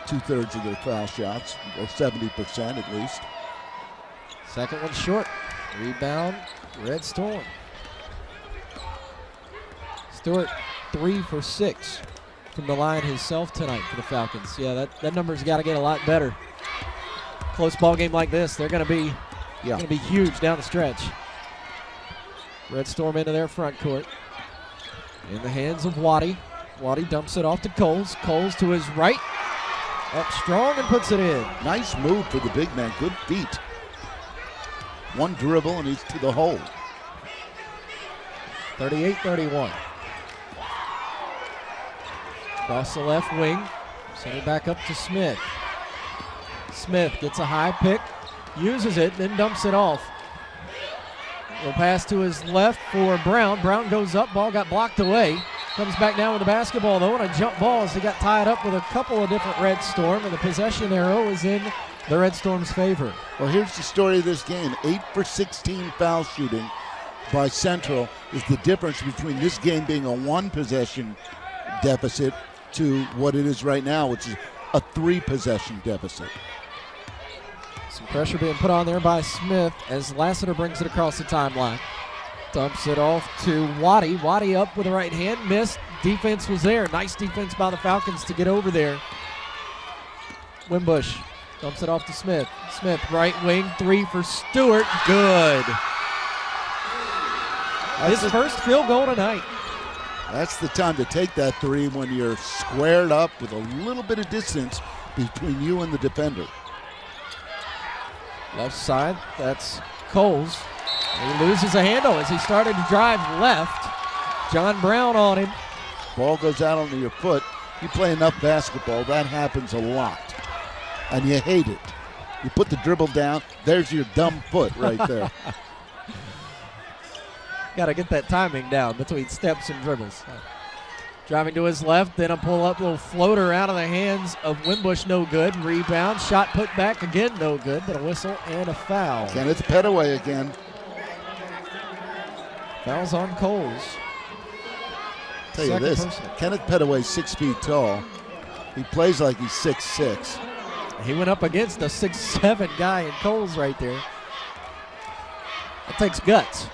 2/3 of their foul shots, or 70% at least. Second one short. Rebound, Red Storm. Stewart 3 for 6 from the line himself tonight for the Falcons. Yeah, that number's got to get a lot better. Close ball game like this, they're going to be huge down the stretch. Red Storm into their front court. In the hands of Waddy. Waddy dumps it off to Coles. Coles to his right. Up strong and puts it in. Nice move for the big man. Good feet. One dribble and he's to the hole. 38-31. Across the left wing. Send it back up to Smith. Smith gets a high pick. Uses it, then dumps it off. Will pass to his left for Brown. Brown goes up, ball got blocked away. Comes back down with the basketball though, and a jump ball as he got tied up with a couple of different Red Storm, and the possession arrow is in the Red Storm's favor. Well, here's the story of this game. 8 for 16 foul shooting by Central is the difference between this game being a 1-possession deficit to what it is right now, which is a 3-possession deficit. Some pressure being put on there by Smith as Lassiter brings it across the timeline. Dumps it off to Waddy. Waddy up with the right hand. Missed. Defense was there. Nice defense by the Falcons to get over there. Wimbush dumps it off to Smith. Smith, right wing, 3 for Stewart. Good. His first field goal tonight. That's the time to take that 3 when you're squared up with a little bit of distance between you and the defender. Left side, that's Coles. He loses a handle as he started to drive left. John Brown on him. Ball goes out onto your foot. You play enough basketball, that happens a lot. And you hate it. You put the dribble down, there's your dumb foot right there. Got to get that timing down between steps and dribbles. Driving to his left, then a pull-up little floater out of the hands of Wimbush, no good. Rebound, shot put back again, no good, but a whistle and a foul. Kenneth Petaway again. Fouls on Coles. Tell you this, Kenneth Petaway's 6 feet tall. He plays like he's 6'6". He went up against a 6'7" guy in Coles right there. That takes guts.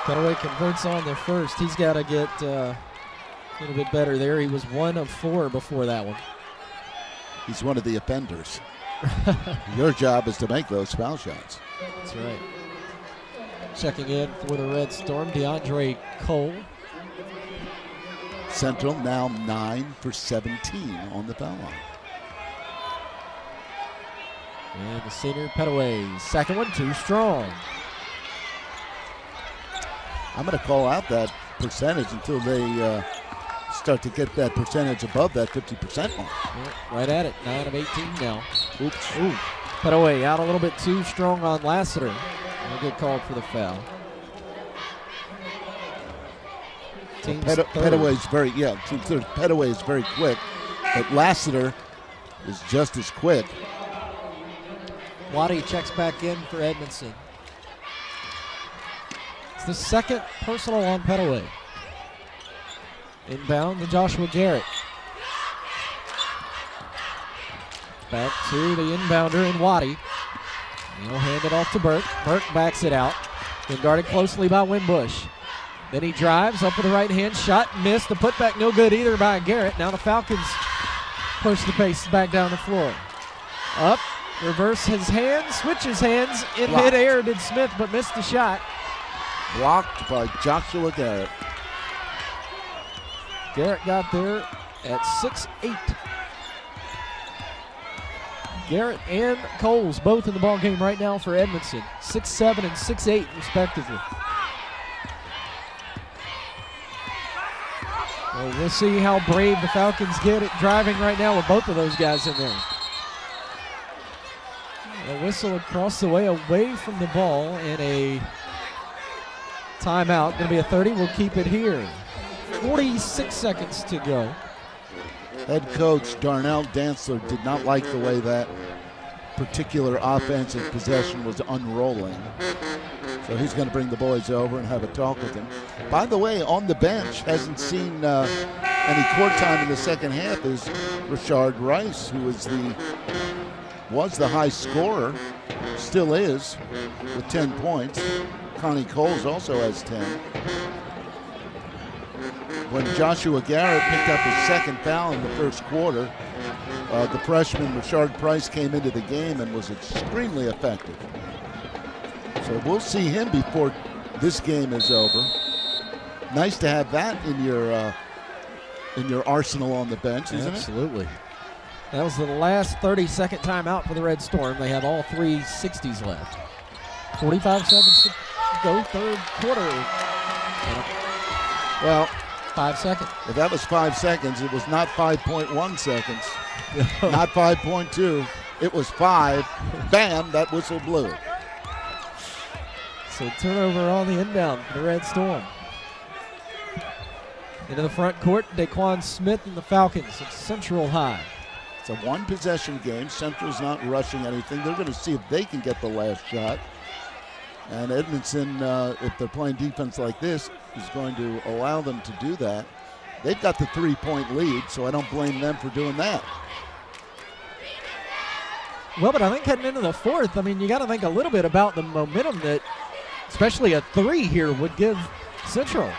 Petaway converts on the first. He's got to get a little bit better there. He was 1 of 4 before that one. He's one of the offenders. Your job is to make those foul shots. That's right. Checking in for the Red Storm, DeAndre Cole. Central now 9 for 17 on the foul line. And the senior Petaway, second one too strong. I'm going to call out that percentage until they start to get that percentage above that 50% mark. Yeah, right at it, 9 of 18 now. Oops. Ooh, Petaway out a little bit too strong on Lassiter. And a good call for the foul. Petaway's very, Petaway is very quick, but Lassiter is just as quick. Waddy checks back in for Edmondson. It's the second personal on Petaway. Inbound to Joshua Garrett. Back to the inbounder in Waddy. He'll hand it off to Burke. Burke backs it out. Been guarded closely by Wimbush. Then he drives up with the right hand. Shot missed. The putback no good either by Garrett. Now the Falcons push the pace back down the floor. Up. Reverse his hands. Switches hands. In midair did Smith, but missed the shot. Blocked by Joshua Garrett. Garrett got there at 6'8". Garrett and Coles both in the ball game right now for Edmondson. 6'7" and 6'8" respectively. Well, we'll see how brave the Falcons get at driving right now with both of those guys in there. A whistle across the way away from the ball and a timeout. Going to be a 30. We'll keep it here. 46 seconds to go. Head coach Darnell Dantzler did not like the way that particular offensive possession was unrolling. So he's going to bring the boys over and have a talk with them. By the way, on the bench, hasn't seen any court time in the second half, is Rashard Rice, who was the high scorer, still is, with 10 points. Connie Coles also has 10. When Joshua Garrett picked up his second foul in the first quarter, the freshman Rashard Price came into the game and was extremely effective. So we'll see him before this game is over. Nice to have that in your arsenal on the bench, isn't it? Absolutely. That was the last 30-second timeout for the Red Storm. They have all 3 60s left. 45 seconds to go, third quarter. Well, 5 seconds. If that was 5 seconds, it was not 5.1 seconds. Not 5.2. It was 5. Bam, that whistle blew. So turnover on the inbound for the Red Storm. Into the front court, Daquan Smith and the Falcons of Central High. It's a one-possession game. Central's not rushing anything. They're going to see if they can get the last shot. And Edmondson, if they're playing defense like this, is going to allow them to do that. They've got the 3-point lead, so I don't blame them for doing that. Well, but I think heading into the fourth, I mean, you got to think a little bit about the momentum that, especially a 3 here, would give Central.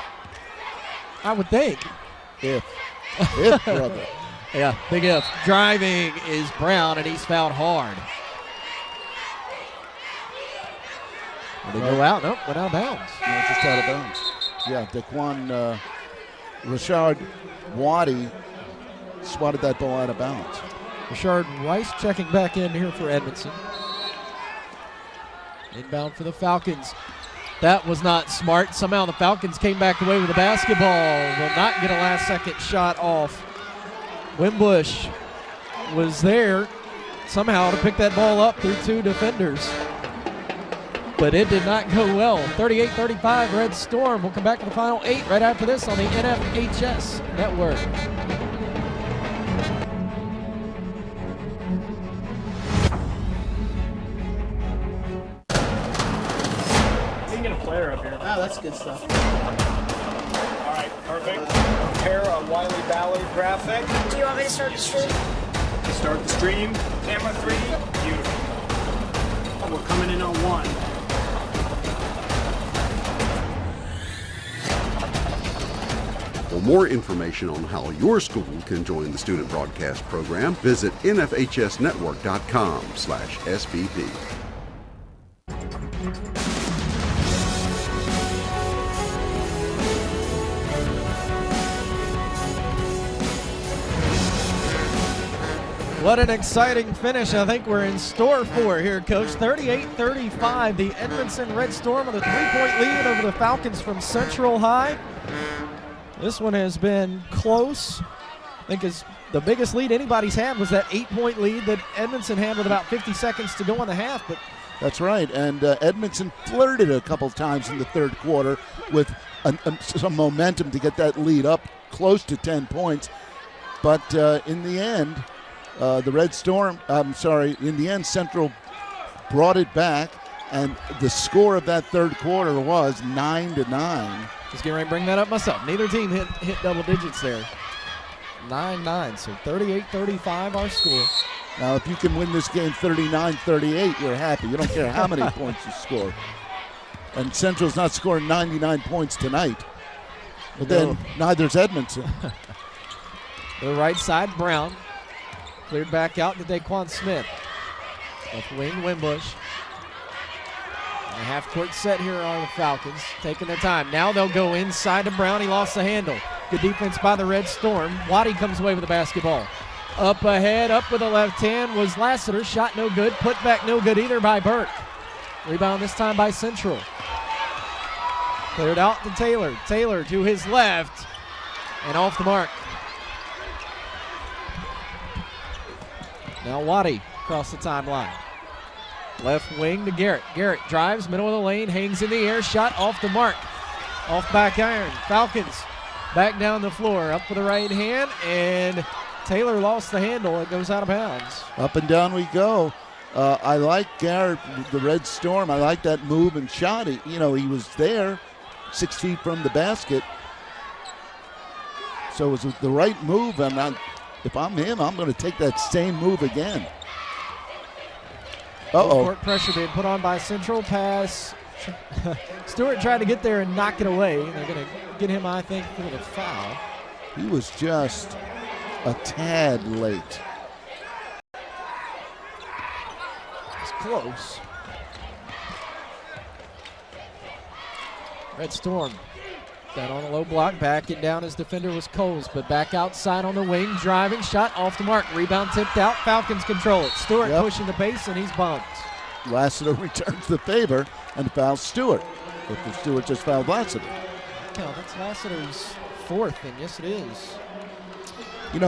I would think. If brother. Yeah, big if. Driving is Brown, and he's fouled hard. Did he go out? Nope, went out of bounds. No, just out of bounds. Yeah, Daquan Rashard Waddy swatted that ball out of bounds. Rashard Rice checking back in here for Edmondson. Inbound for the Falcons. That was not smart. Somehow the Falcons came back away with the basketball. Will not get a last-second shot off. Wimbush was there somehow to pick that ball up through 2 defenders. But it did not go well. 38-35 Red Storm. We'll come back to the final 8 right after this on the NFHS Network. You can get a player up here. Oh, that's good stuff. All right, perfect. Prepare a Wiley Ballard graphic. Do you want me to start the stream? Start the stream. Camera 3. Beautiful. We're coming in on 1. For more information on how your school can join the student broadcast program, visit nfhsnetwork.com/SBP. What an exciting finish I think we're in store for here, Coach. 38-35, the Edmondson Red Storm with a 3-point lead over the Falcons from Central High. This one has been close. I think the biggest lead anybody's had was that 8-point lead that Edmondson had with about 50 seconds to go in the half. But that's right, and Edmondson flirted a couple times in the third quarter with some momentum to get that lead up close to 10 points. But in the end, Central brought it back, and the score of that third quarter was 9-9. Just getting ready to bring that up myself. Neither team hit double digits there. 9-9, so 38-35 our score. Now, if you can win this game 39-38, you're happy. You don't care how many points you score. And Central's not scoring 99 points tonight. But then neither's Edmondson. The right side, Brown. Cleared back out to Daquan Smith. Left wing, Wimbush. And a half-court set here are the Falcons, taking their time. Now they'll go inside to Brown. He lost the handle. Good defense by the Red Storm. Waddy comes away with the basketball. Up ahead, up with the left hand was Lassiter. Shot no good. Put back no good either by Burke. Rebound this time by Central. Cleared out to Taylor. Taylor to his left and off the mark. Now Waddy across the timeline. Left wing to Garrett. Garrett drives, middle of the lane, hangs in the air, shot off the mark. Off back iron. Falcons back down the floor. Up with the right hand, and Taylor lost the handle. It goes out of bounds. Up and down we go. I like Garrett, the Red Storm. I like that move and shot. He was there 6 feet from the basket. So it was the right move. If I'm him, I'm going to take that same move again. Court pressure being put on by Central. Pass. Stewart tried to get there and knock it away. They're going to get him, I think, for the foul. He was just a tad late. It's close. Red Storm down on a low block, backing down his defender was Coles, but back outside on the wing, driving, shot off the mark, rebound tipped out, Falcons control it. Stewart pushing the pace, and he's bumped. Lassiter returns the favor and fouls Stewart. But Stewart just fouled Lassiter. No, that's Lassiter's fourth, and yes it is.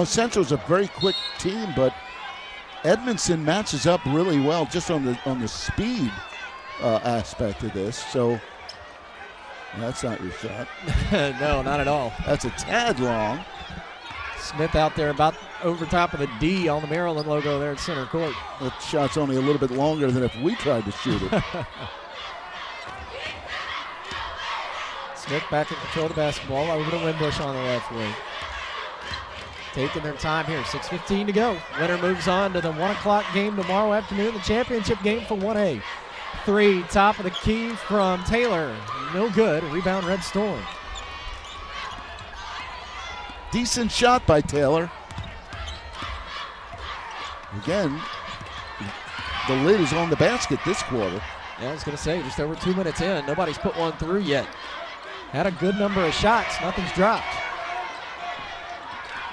Central's a very quick team, but Edmondson matches up really well just on the speed aspect of this. So that's not your shot. No, not at all. That's a tad long. Smith out there about over top of the D on the Maryland logo there at center court. That shot's only a little bit longer than if we tried to shoot it. Smith back in control of the basketball over to Wimbush on the left wing. Taking their time here, 6:15 to go. Winner moves on to the 1 o'clock game tomorrow afternoon, the championship game for 1A. 3, top of the key from Taylor. No good. Rebound, Red Storm. Decent shot by Taylor. Again, the lid is on the basket this quarter. Yeah, I was going to say, just over 2 minutes in, nobody's put one through yet. Had a good number of shots. Nothing's dropped.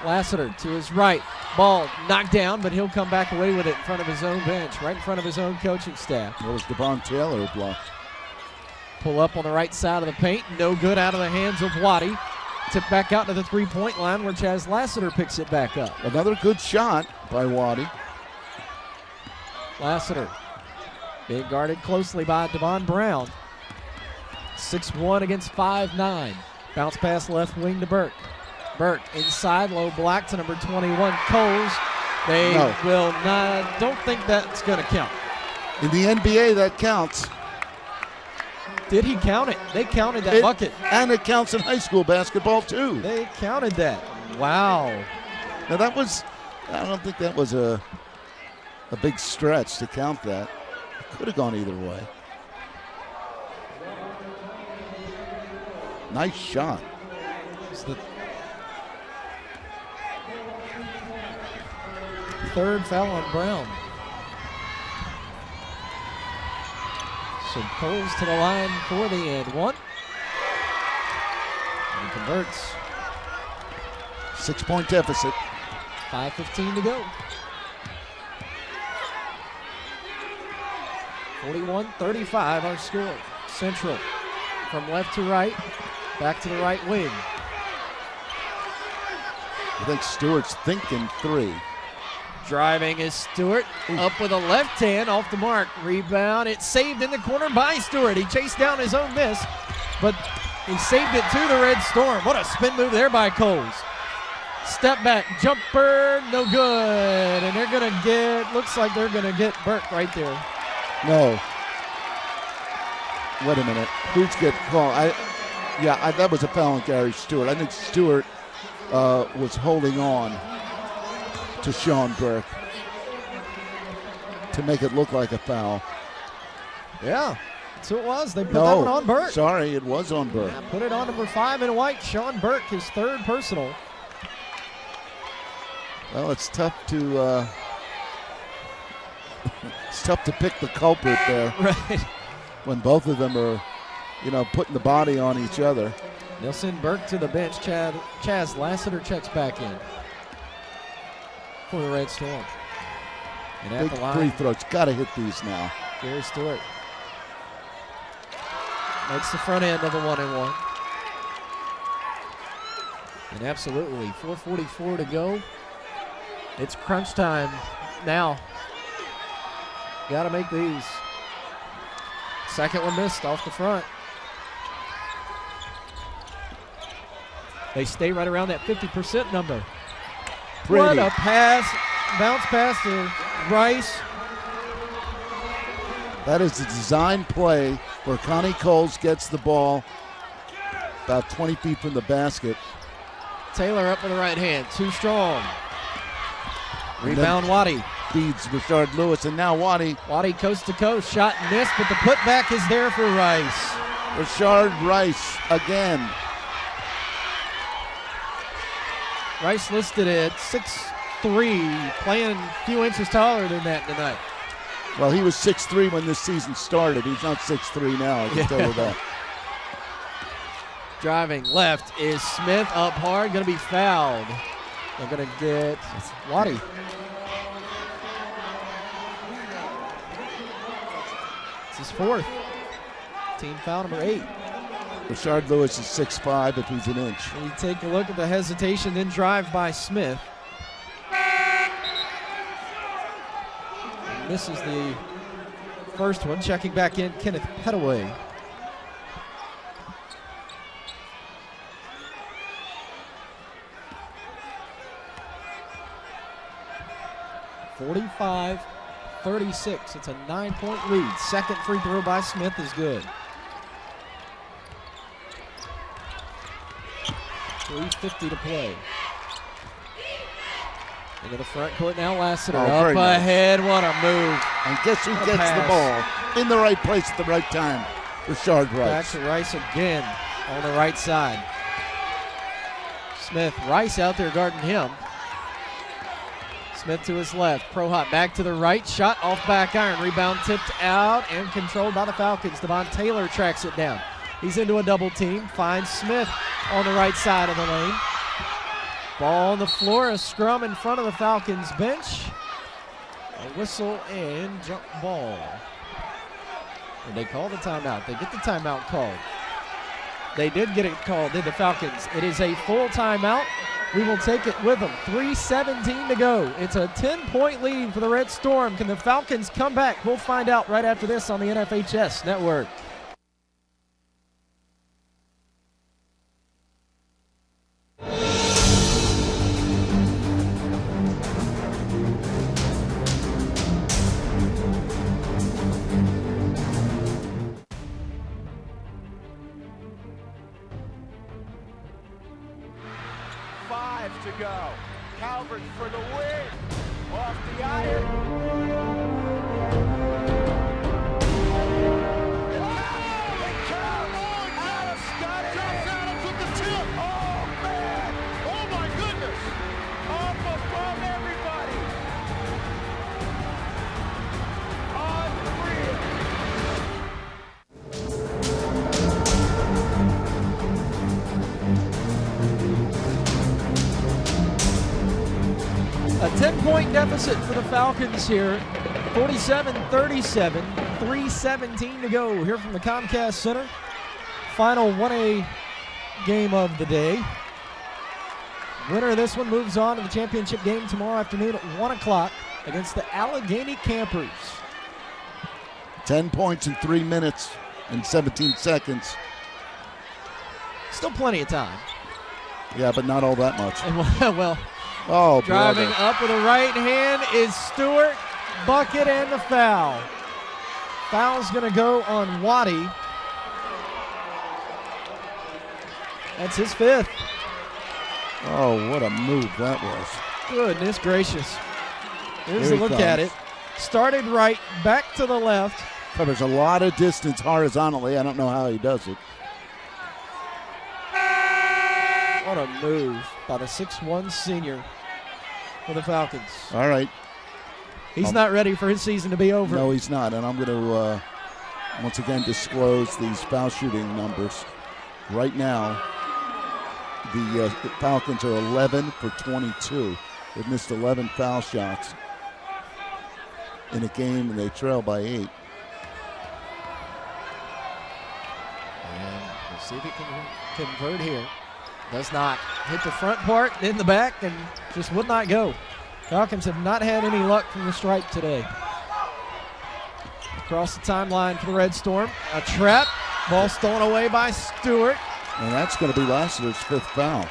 Lassiter to his right. Ball knocked down, but he'll come back away with it in front of his own bench, right in front of his own coaching staff. That was Devon Taylor who blocked. Pull up on the right side of the paint. No good out of the hands of Waddy. Tip back out to the three-point line where Chaz Lassiter picks it back up. Another good shot by Waddy. Lassiter being guarded closely by Devon Brown. 6'1" against 5'9". Bounce pass left wing to Burke. Burke inside, low block to number 21, Coles. They will not, don't think that's going to count. In the NBA, that counts. Did he count it? They counted that bucket. And it counts in high school basketball, too. They counted that. Wow. Now, I don't think that was a big stretch to count that. It could have gone either way. Nice shot. It's the third foul on Brown. So Coles to the line for the end one. And he converts. 6-point deficit. 5:15 to go. 41-35 our score. Central from left to right, back to the right wing. I think Stewart's thinking three. Driving is Stewart. Up with a left hand off the mark. Rebound. It's saved in the corner by Stewart. He chased down his own miss, but he saved it to the Red Storm. What a spin move there by Coles. Step back, jumper, no good. And they're going to get, looks like they're going to get Burke right there. No. Wait a minute. Who's get called? Yeah, that was a foul on Gary Stewart. I think Stewart was holding on to Sean Burke to make it look like a foul. Yeah, that's who it was. They put that one on Burke. Sorry, it was on Burke. Yeah, put it on number 5 in white, Sean Burke, his 3rd personal. Well, it's tough to pick the culprit there. Right. When both of them are, putting the body on each other. They'll send Burke to the bench. Chaz Lassiter checks back in for the Red Storm. And at Big the line, free throws. Got to hit these now. Gary Stewart makes the front end of the 1-and-1. And absolutely, 4:44 to go. It's crunch time now. Got to make these. Second one missed off the front. They stay right around that 50% number. Pretty. What a pass. Bounce pass to Rice. That is a design play where Connie Coles gets the ball about 20 feet from the basket. Taylor up with the right hand. Too strong. Rebound Waddy. Feeds Richard Lewis, and now Waddy. Waddy coast to coast. Shot and missed, but the putback is there for Rice. Richard Rice again. Rice listed at 6'3", playing a few inches taller than that tonight. Well, he was 6'3" when this season started. He's not 6'3" now, I can tell you that. Driving left is Smith up hard, going to be fouled. They're going to get Waddy. It's his 4th. Team foul number 8. Richard Lewis is 6'5" if he's an inch. And you take a look at the hesitation, then drive by Smith. And this is the first one. Checking back in, Kenneth Petaway. (45-36). It's a 9-point lead. Second free throw by Smith is good. 3:50 to play. Into the front court now, Lassiter up ahead. What a move. And guess who gets the ball in the right place at the right time? Richard Rice. Back to Rice again on the right side. Smith, Rice out there guarding him. Smith to his left. Prohot back to the right. Shot off back iron. Rebound tipped out and controlled by the Falcons. Devon Taylor tracks it down. He's into a double team. Finds Smith on the right side of the lane. Ball on the floor. A scrum in front of the Falcons bench. A whistle and jump ball. Did they call the timeout? They get the timeout called. They did get it called, did the Falcons. It is a full timeout. We will take it with them. 3:17 to go. It's a 10-point lead for the Red Storm. Can the Falcons come back? We'll find out right after this on the NFHS Network. To go. Calvert for the win. Off the iron. Oh, man. Oh, my goodness. Up above everybody. A 10-point deficit for the Falcons here. 47-37, 3:17 to go here from the Comcast Center. Final 1A game of the day. Winner of this one moves on to the championship game tomorrow afternoon at 1 o'clock against the Allegheny Campers. 10 points in 3 minutes and 17 seconds. Still plenty of time. Yeah, but not all that much. And well, oh, driving brother. up with a right hand is Stewart. Bucket and the foul. Foul's going to go on Waddy. That's his 5th. Oh, what a move that was. Goodness gracious. Here's Here a he look at comes. it. Started right, back to the left. Covers a lot of distance horizontally. I don't know how he does it. What a move by the 6'1 senior for the Falcons. All right. He's not ready for his season to be over. No, he's not. And I'm going to once again disclose these foul shooting numbers. Right now, the Falcons are 11 for 22. They've missed 11 foul shots in a game, and they trail by 8. And we'll see if he can convert here. Does not. Hit the front part, in the back, and just would not go. Falcons have not had any luck from the stripe today. Across the timeline for the Red Storm. A trap. Ball stolen away by Stewart. And that's going to be Lassiter's 5th foul.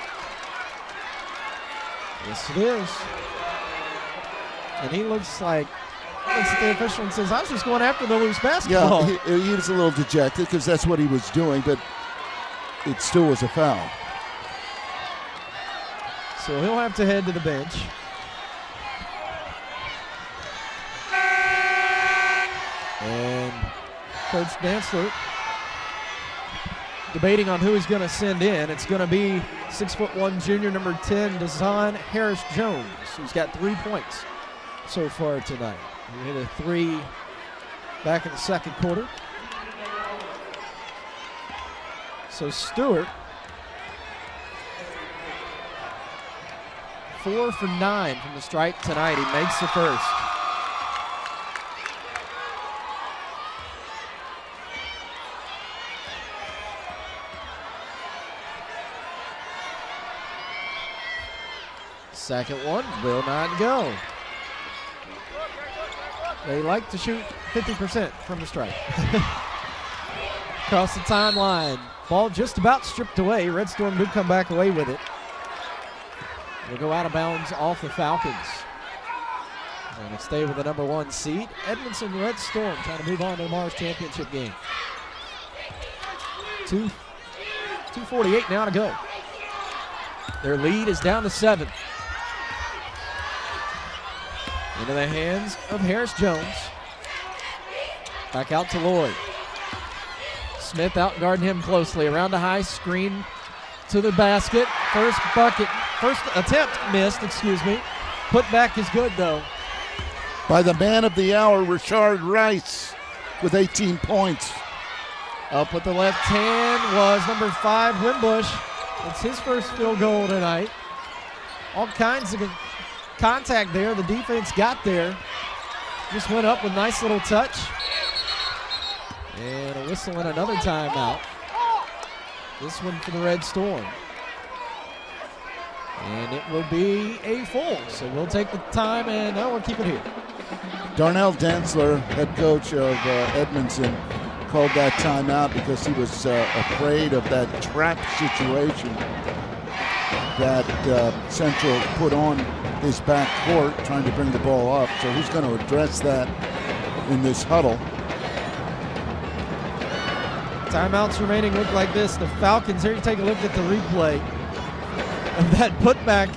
Yes, it is. And he looks at the official and says, I was just going after the loose basketball. Yeah, he was a little dejected because that's what he was doing, but it still was a foul. So he'll have to head to the bench. And Coach Dantzler debating on who he's going to send in. It's going to be 6'1" junior number 10, Deshaun Harris-Jones, who's got 3 points so far tonight. He hit a 3 back in the second quarter. So Stewart, 4 for 9 from the stripe tonight. He makes the first. Second one will not go. They like to shoot 50% from the stripe. Across the timeline. Ball just about stripped away. Red Storm do come back away with it. Will go out of bounds off the Falcons. And it'll stay with the number 1 seed. Edmondson Red Storm trying to move on to tomorrow's championship game. 2:48 now to go. Their lead is down to 7. Into the hands of Harris-Jones. Back out to Lloyd. Smith out guarding him closely. Around the high screen to the basket. First attempt missed, Put back is good though. By the man of the hour, Rashard Rice, with 18 points. Up with the left hand was number 5, Wimbush. It's his first field goal tonight. All kinds of contact there. The defense got there. Just went up with nice little touch. And a whistle and another timeout. This one for the Red Storm. And it will be a full. So we'll take the time and we'll keep it here. Darnell Dantzler, head coach of Edmondson, called that timeout because he was afraid of that trap situation that Central put on his back court, trying to bring the ball up. So he's going to address that in this huddle. Timeouts remaining look like this. The Falcons, here you take a look at the replay of that putback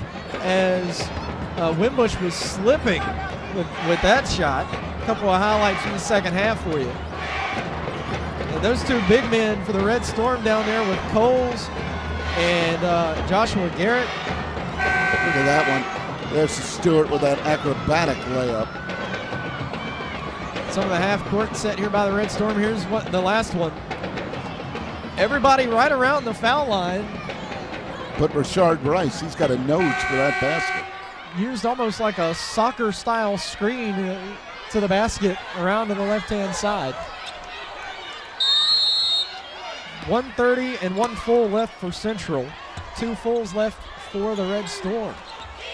as Wimbush was slipping with that shot. A couple of highlights from the second half for you. And those 2 big men for the Red Storm down there with Coles and Joshua Garrett. Look at that one. There's Stewart with that acrobatic layup. Some of the half-court set here by the Red Storm. Here's the last one. Everybody right around the foul line. But Rashard Rice, he's got a nose for that basket. Used almost like a soccer-style screen to the basket around to the left-hand side. 1:30 and 1 full left for Central. 2 fulls left for the Red Storm.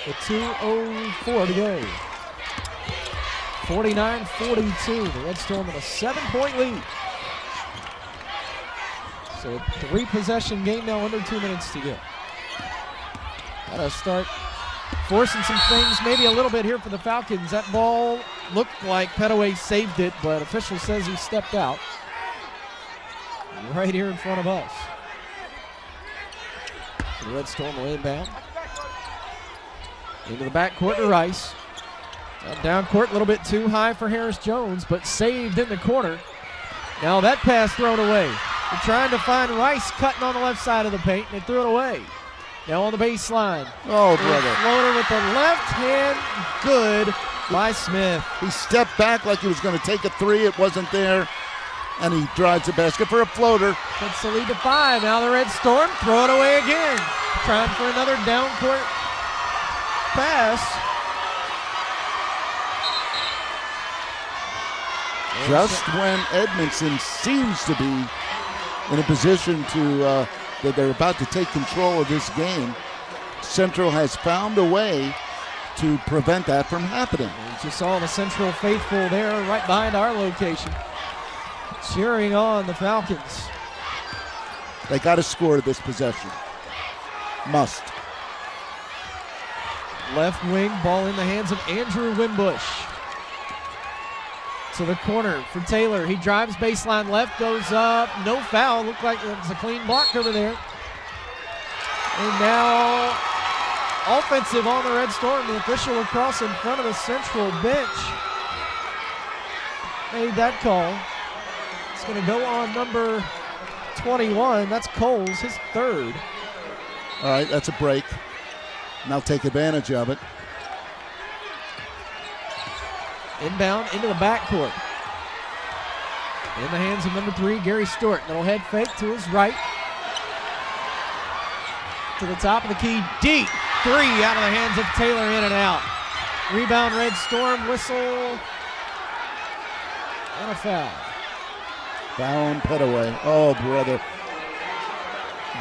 With 2:04 to go. 49-42. The Red Storm with a 7-point lead. So a 3-possession game now, under 2 minutes to go. Gotta start forcing some things maybe a little bit here for the Falcons. That ball looked like Pettaway saved it, but official says he stepped out. Right here in front of us. The Red Storm will inbound. Into the backcourt to Rice. Down court a little bit too high for Harris Jones, but saved in the corner. Now that pass thrown away. They're trying to find Rice cutting on the left side of the paint, and they threw it away. Now on the baseline. Oh, brother. Floater with the left hand. Good by Smith. He stepped back like he was going to take a three. It wasn't there. And he drives the basket for a floater. Puts the lead to 5. Now the Red Storm throw it away again. Trying for another down court pass. Just when Edmondson seems to be in a position to that they're about to take control of this game, Central has found a way to prevent that from happening. You just saw the Central faithful there right behind our location, cheering on the Falcons. They got to score this possession. Must. Left wing, ball in the hands of Andrew Wimbush. To the corner for Taylor. He drives baseline left, goes up, no foul. Looked like it was a clean block over there. And now offensive on the Red Storm. The official across in front of the Central bench made that call. It's going to go on number 21. That's Coles, his third. All right, that's a break. Now take advantage of it. Inbound into the backcourt. In the hands of number 3, Gary Stewart. Little head fake to his right. To the top of the key, deep. 3 out of the hands of Taylor, in and out. Rebound, Red Storm, whistle, and a foul. Foul on Petaway. Oh, brother.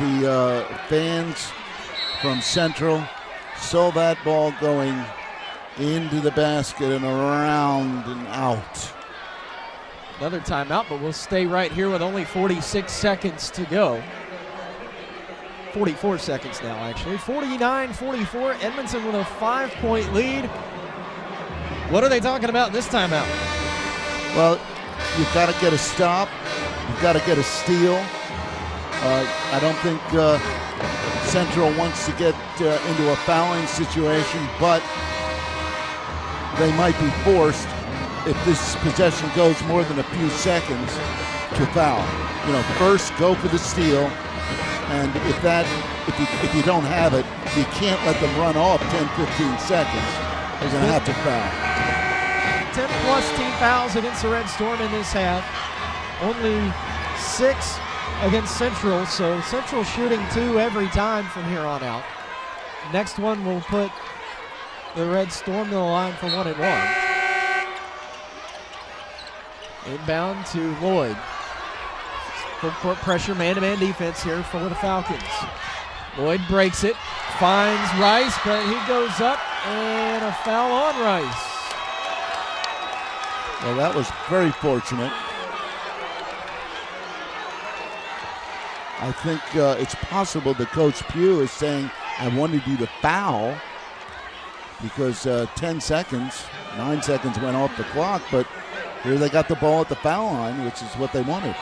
The fans from Central saw that ball going into the basket and around and out. Another timeout, but we'll stay right here with only 46 seconds to go. 44 seconds now, actually. 49-44, Edmondson with a 5-point lead. What are they talking about this timeout? Well, you've got to get a stop. You've got to get a steal. I don't think Central wants to get into a fouling situation, but they might be forced, if this possession goes more than a few seconds, to foul. You know, first go for the steal, and if you don't have it, you can't let them run off 10, 15 seconds. They're going to have to foul. 10-plus team fouls against the Red Storm in this half. Only 6 against Central, so Central shooting 2 every time from here on out. Next one will put the Red Storm to the line for 1 and 1. Inbound to Lloyd. Full court pressure, man-to-man defense here for the Falcons. Lloyd breaks it, finds Rice, but he goes up, and a foul on Rice. Well, that was very fortunate. I think it's possible that Coach Pugh is saying, I wanted you to foul, because 9 seconds went off the clock, but here they got the ball at the foul line, which is what they wanted.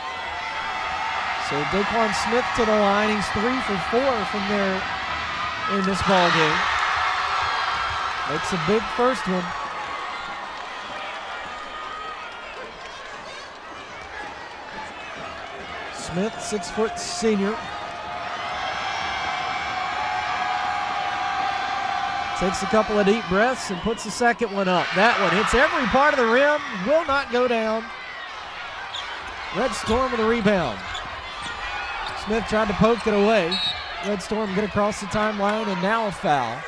So Daquan Smith to the line. He's 3 for 4 from there in this ball game. Makes a big first one. Smith, 6-foot senior. Takes a couple of deep breaths and puts the second one up. That one hits every part of the rim, will not go down. Red Storm with a rebound. Smith tried to poke it away. Red Storm get across the timeline, and now a foul.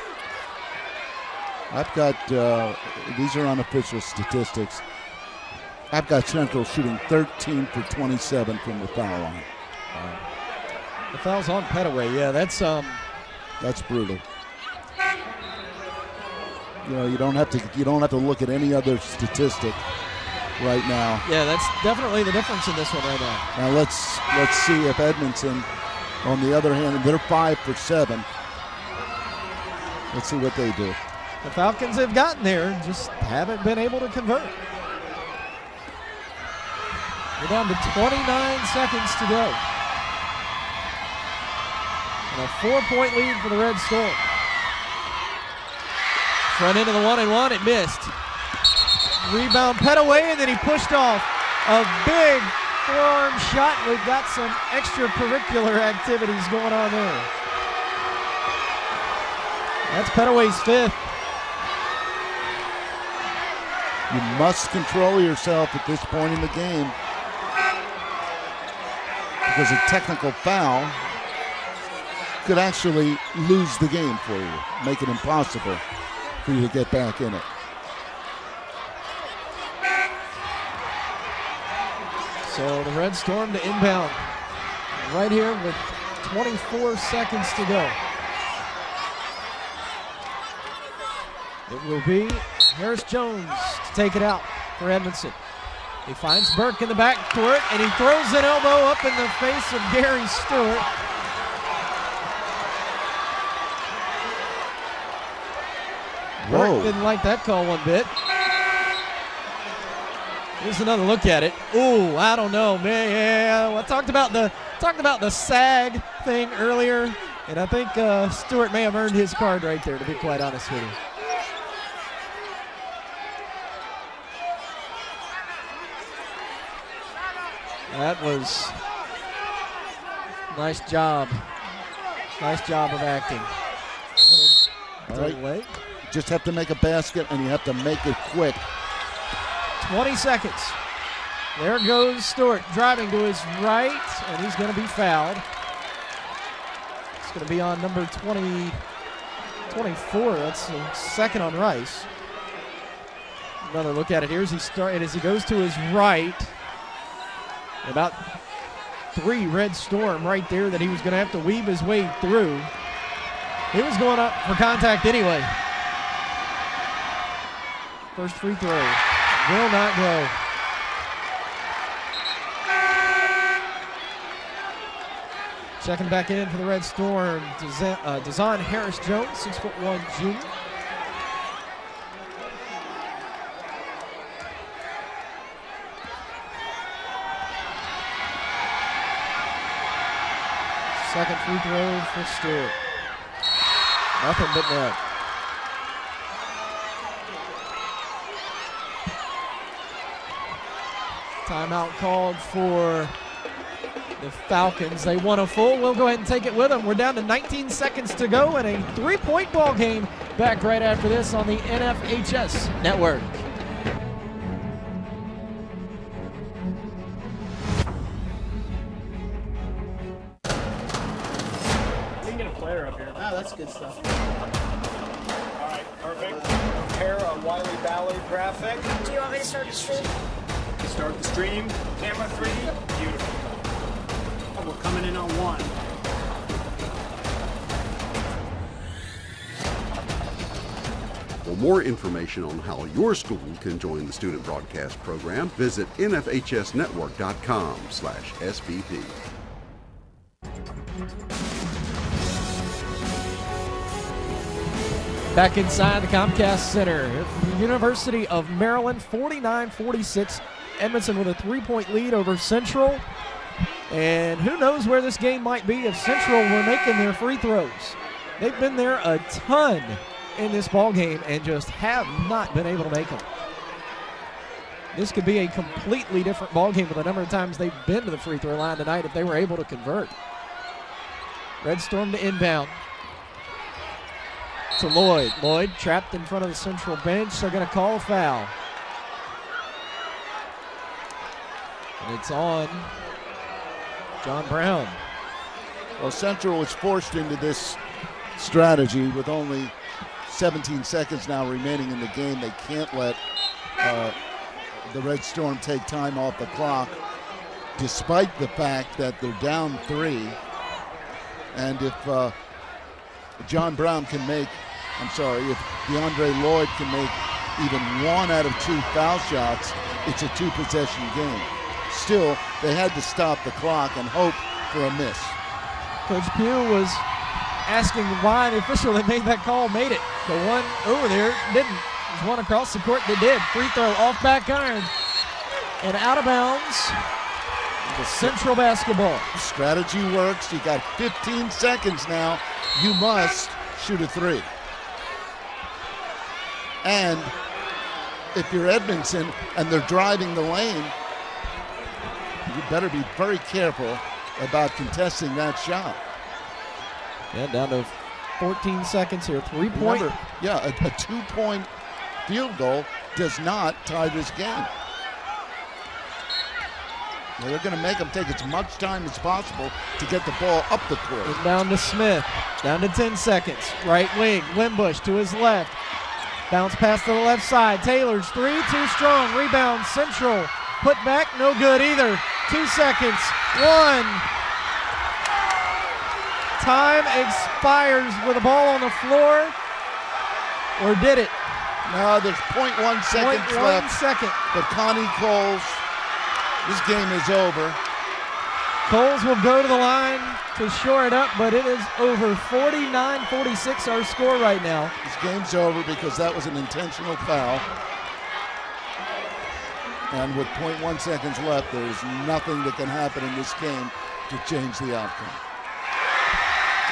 I've got, these are unofficial statistics. I've got Central shooting 13 for 27 from the foul line. The foul's on Petaway. Yeah, that's brutal. You know, you don't have to look at any other statistic right now. Yeah, that's definitely the difference in this one right now. Now let's see if Edmondson, on the other hand, they're 5 for 7. Let's see what they do. The Falcons have gotten there, just haven't been able to convert. We're down to 29 seconds to go. And a 4-point lead for the Red Storm. Front end of the 1-and-1, it missed. Rebound Petaway, and then he pushed off a big forearm shot. We've got some extracurricular activities going on there. That's Petaway's 5th. You must control yourself at this point in the game, because a technical foul could actually lose the game for you, make it impossible for you to get back in it. So the Red Storm to inbound right here with 24 seconds to go. It will be Harris Jones to take it out for Edmondson. He finds Burke in the backcourt, and he throws an elbow up in the face of Gary Stewart. Burke didn't like that call one bit. Here's another look at it. Ooh, I don't know, man. Yeah, I talked about the sag thing earlier, and I think Stewart may have earned his card right there, to be quite honest with you. That was nice job. Nice job of acting. All right. Just have to make a basket, and you have to make it quick. 20 seconds. There goes Stewart driving to his right, and he's going to be fouled. It's going to be on number 24. That's the second on Rice. Another look at it here as he goes to his right. About 3 Red Storm right there that he was going to have to weave his way through. He was going up for contact anyway. First free throw will not go. Checking back in for the Red Storm, Dazon Harris Jones, 6'1" junior. Second free throw for Stewart. Nothing but net. Timeout called for the Falcons. They want a full. We'll go ahead and take it with them. We're down to 19 seconds to go and a 3-point ball game. Back right after this on the NFHS Network. Oh, that's good stuff. All right, perfect. Prepare a Wiley Valley graphic. Do you want me to start the stream? Start the stream. Camera 3. Beautiful. Oh, we're coming in on 1. For more information on how your school can join the student broadcast program, visit nfhsnetwork.com/SBP. Back inside the Comcast Center. University of Maryland, 49-46. Edmondson with a 3-point lead over Central. And who knows where this game might be if Central were making their free throws. They've been there a ton in this ball game and just have not been able to make them. This could be a completely different ball game with the number of times they've been to the free throw line tonight if they were able to convert. Red Storm to inbound. To Lloyd. Lloyd trapped in front of the Central bench. They're going to call a foul. And it's on John Brown. Well, Central was forced into this strategy with only 17 seconds now remaining in the game. They can't let the Red Storm take time off the clock, despite the fact that they're down 3. And if John Brown can make, if DeAndre Lloyd can make even 1 out of 2 foul shots, it's a 2-possession game. Still, they had to stop the clock and hope for a miss. Coach Pugh was asking why the official that made that call made it. The one over there didn't. There's one across the court that did. Free throw off back iron and out of bounds. Central basketball. Strategy works. You got 15 seconds now. You must shoot a three. And if you're Edmondson and they're driving the lane, you better be very careful about contesting that shot. Yeah, down to 14 seconds here. 3-point. Remember, yeah, a 2-point field goal does not tie this game. Well, they're going to make them take as much time as possible to get the ball up the court. And down to Smith. Down to 10 seconds. Right wing. Wimbush to his left. Bounce pass to the left side. Taylor's three, too strong. Rebound, Central. Put back, no good either. 2 seconds. One. Time expires with the ball on the floor. Or did it? No, there's 0.1 seconds 0.1 left. second. But Connie Coles, this game is over. Coles will go to the line to shore it up, but it is over. 49-46 our score right now. This game's over because that was an intentional foul. And with 0.1 seconds left, there is nothing that can happen in this game to change the outcome.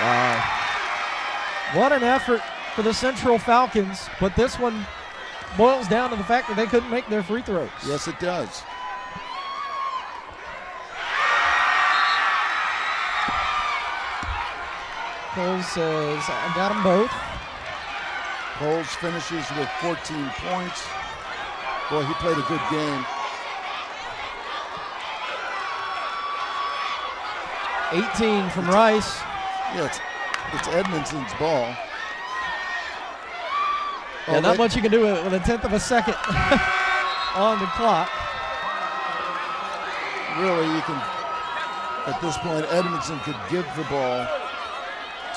Wow. What an effort for the Central Falcons, but this one boils down to the fact that they couldn't make their free throws. Yes, it does. Coles says, I got them both. Coles finishes with 14 points. Boy, he played a good game. 18 from Rice. Yeah, it's Edmondson's ball. Yeah, not much you can do with a tenth of a second on the clock. Really, you can, at this point, Edmondson could give the ball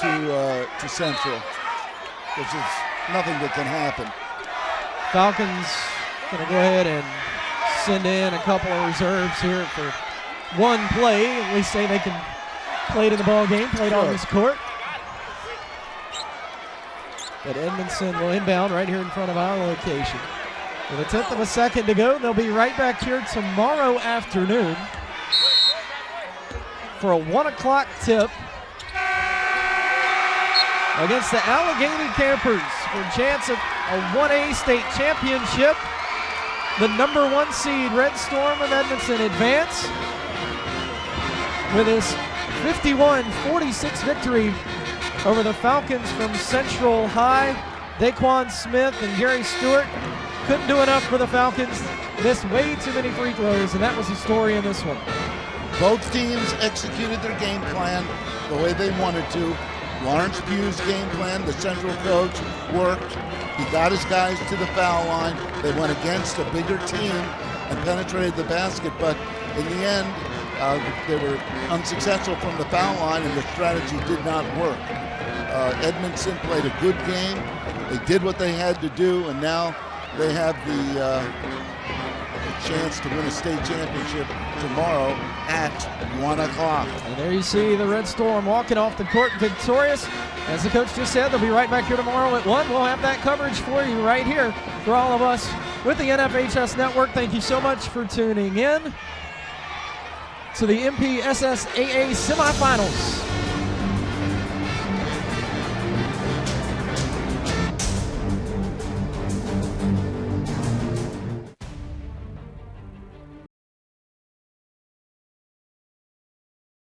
to Central, which is nothing that can happen. Falcons going to go ahead and send in a couple of reserves here for one play. At least say they can play it in the ball game, play it on this court. But Edmondson will inbound right here in front of our location. With a tenth of a second to go, they'll be right back here tomorrow afternoon for a 1 o'clock tip against the Allegheny Campers for a chance at a 1A state championship. The number 1 seed Red Storm of Edmondson advance with his 51-46 victory over the Falcons from Central High. Daquan Smith and Gary Stewart couldn't do enough for the Falcons. Missed way too many free throws, and that was the story in this one. Both teams executed their game plan the way they wanted to. Lawrence Pugh's game plan, the Central coach, worked. He got his guys to the foul line. They went against a bigger team and penetrated the basket, but in the end, they were unsuccessful from the foul line, and the strategy did not work. Edmondson played a good game. They did what they had to do, and now they have the chance to win a state championship tomorrow at 1 o'clock. And there you see the Red Storm walking off the court victorious. As the coach just said, they'll be right back here tomorrow at 1. We'll have that coverage for you right here for all of us with the NFHS Network. Thank you so much for tuning in to the MPSSAA semifinals.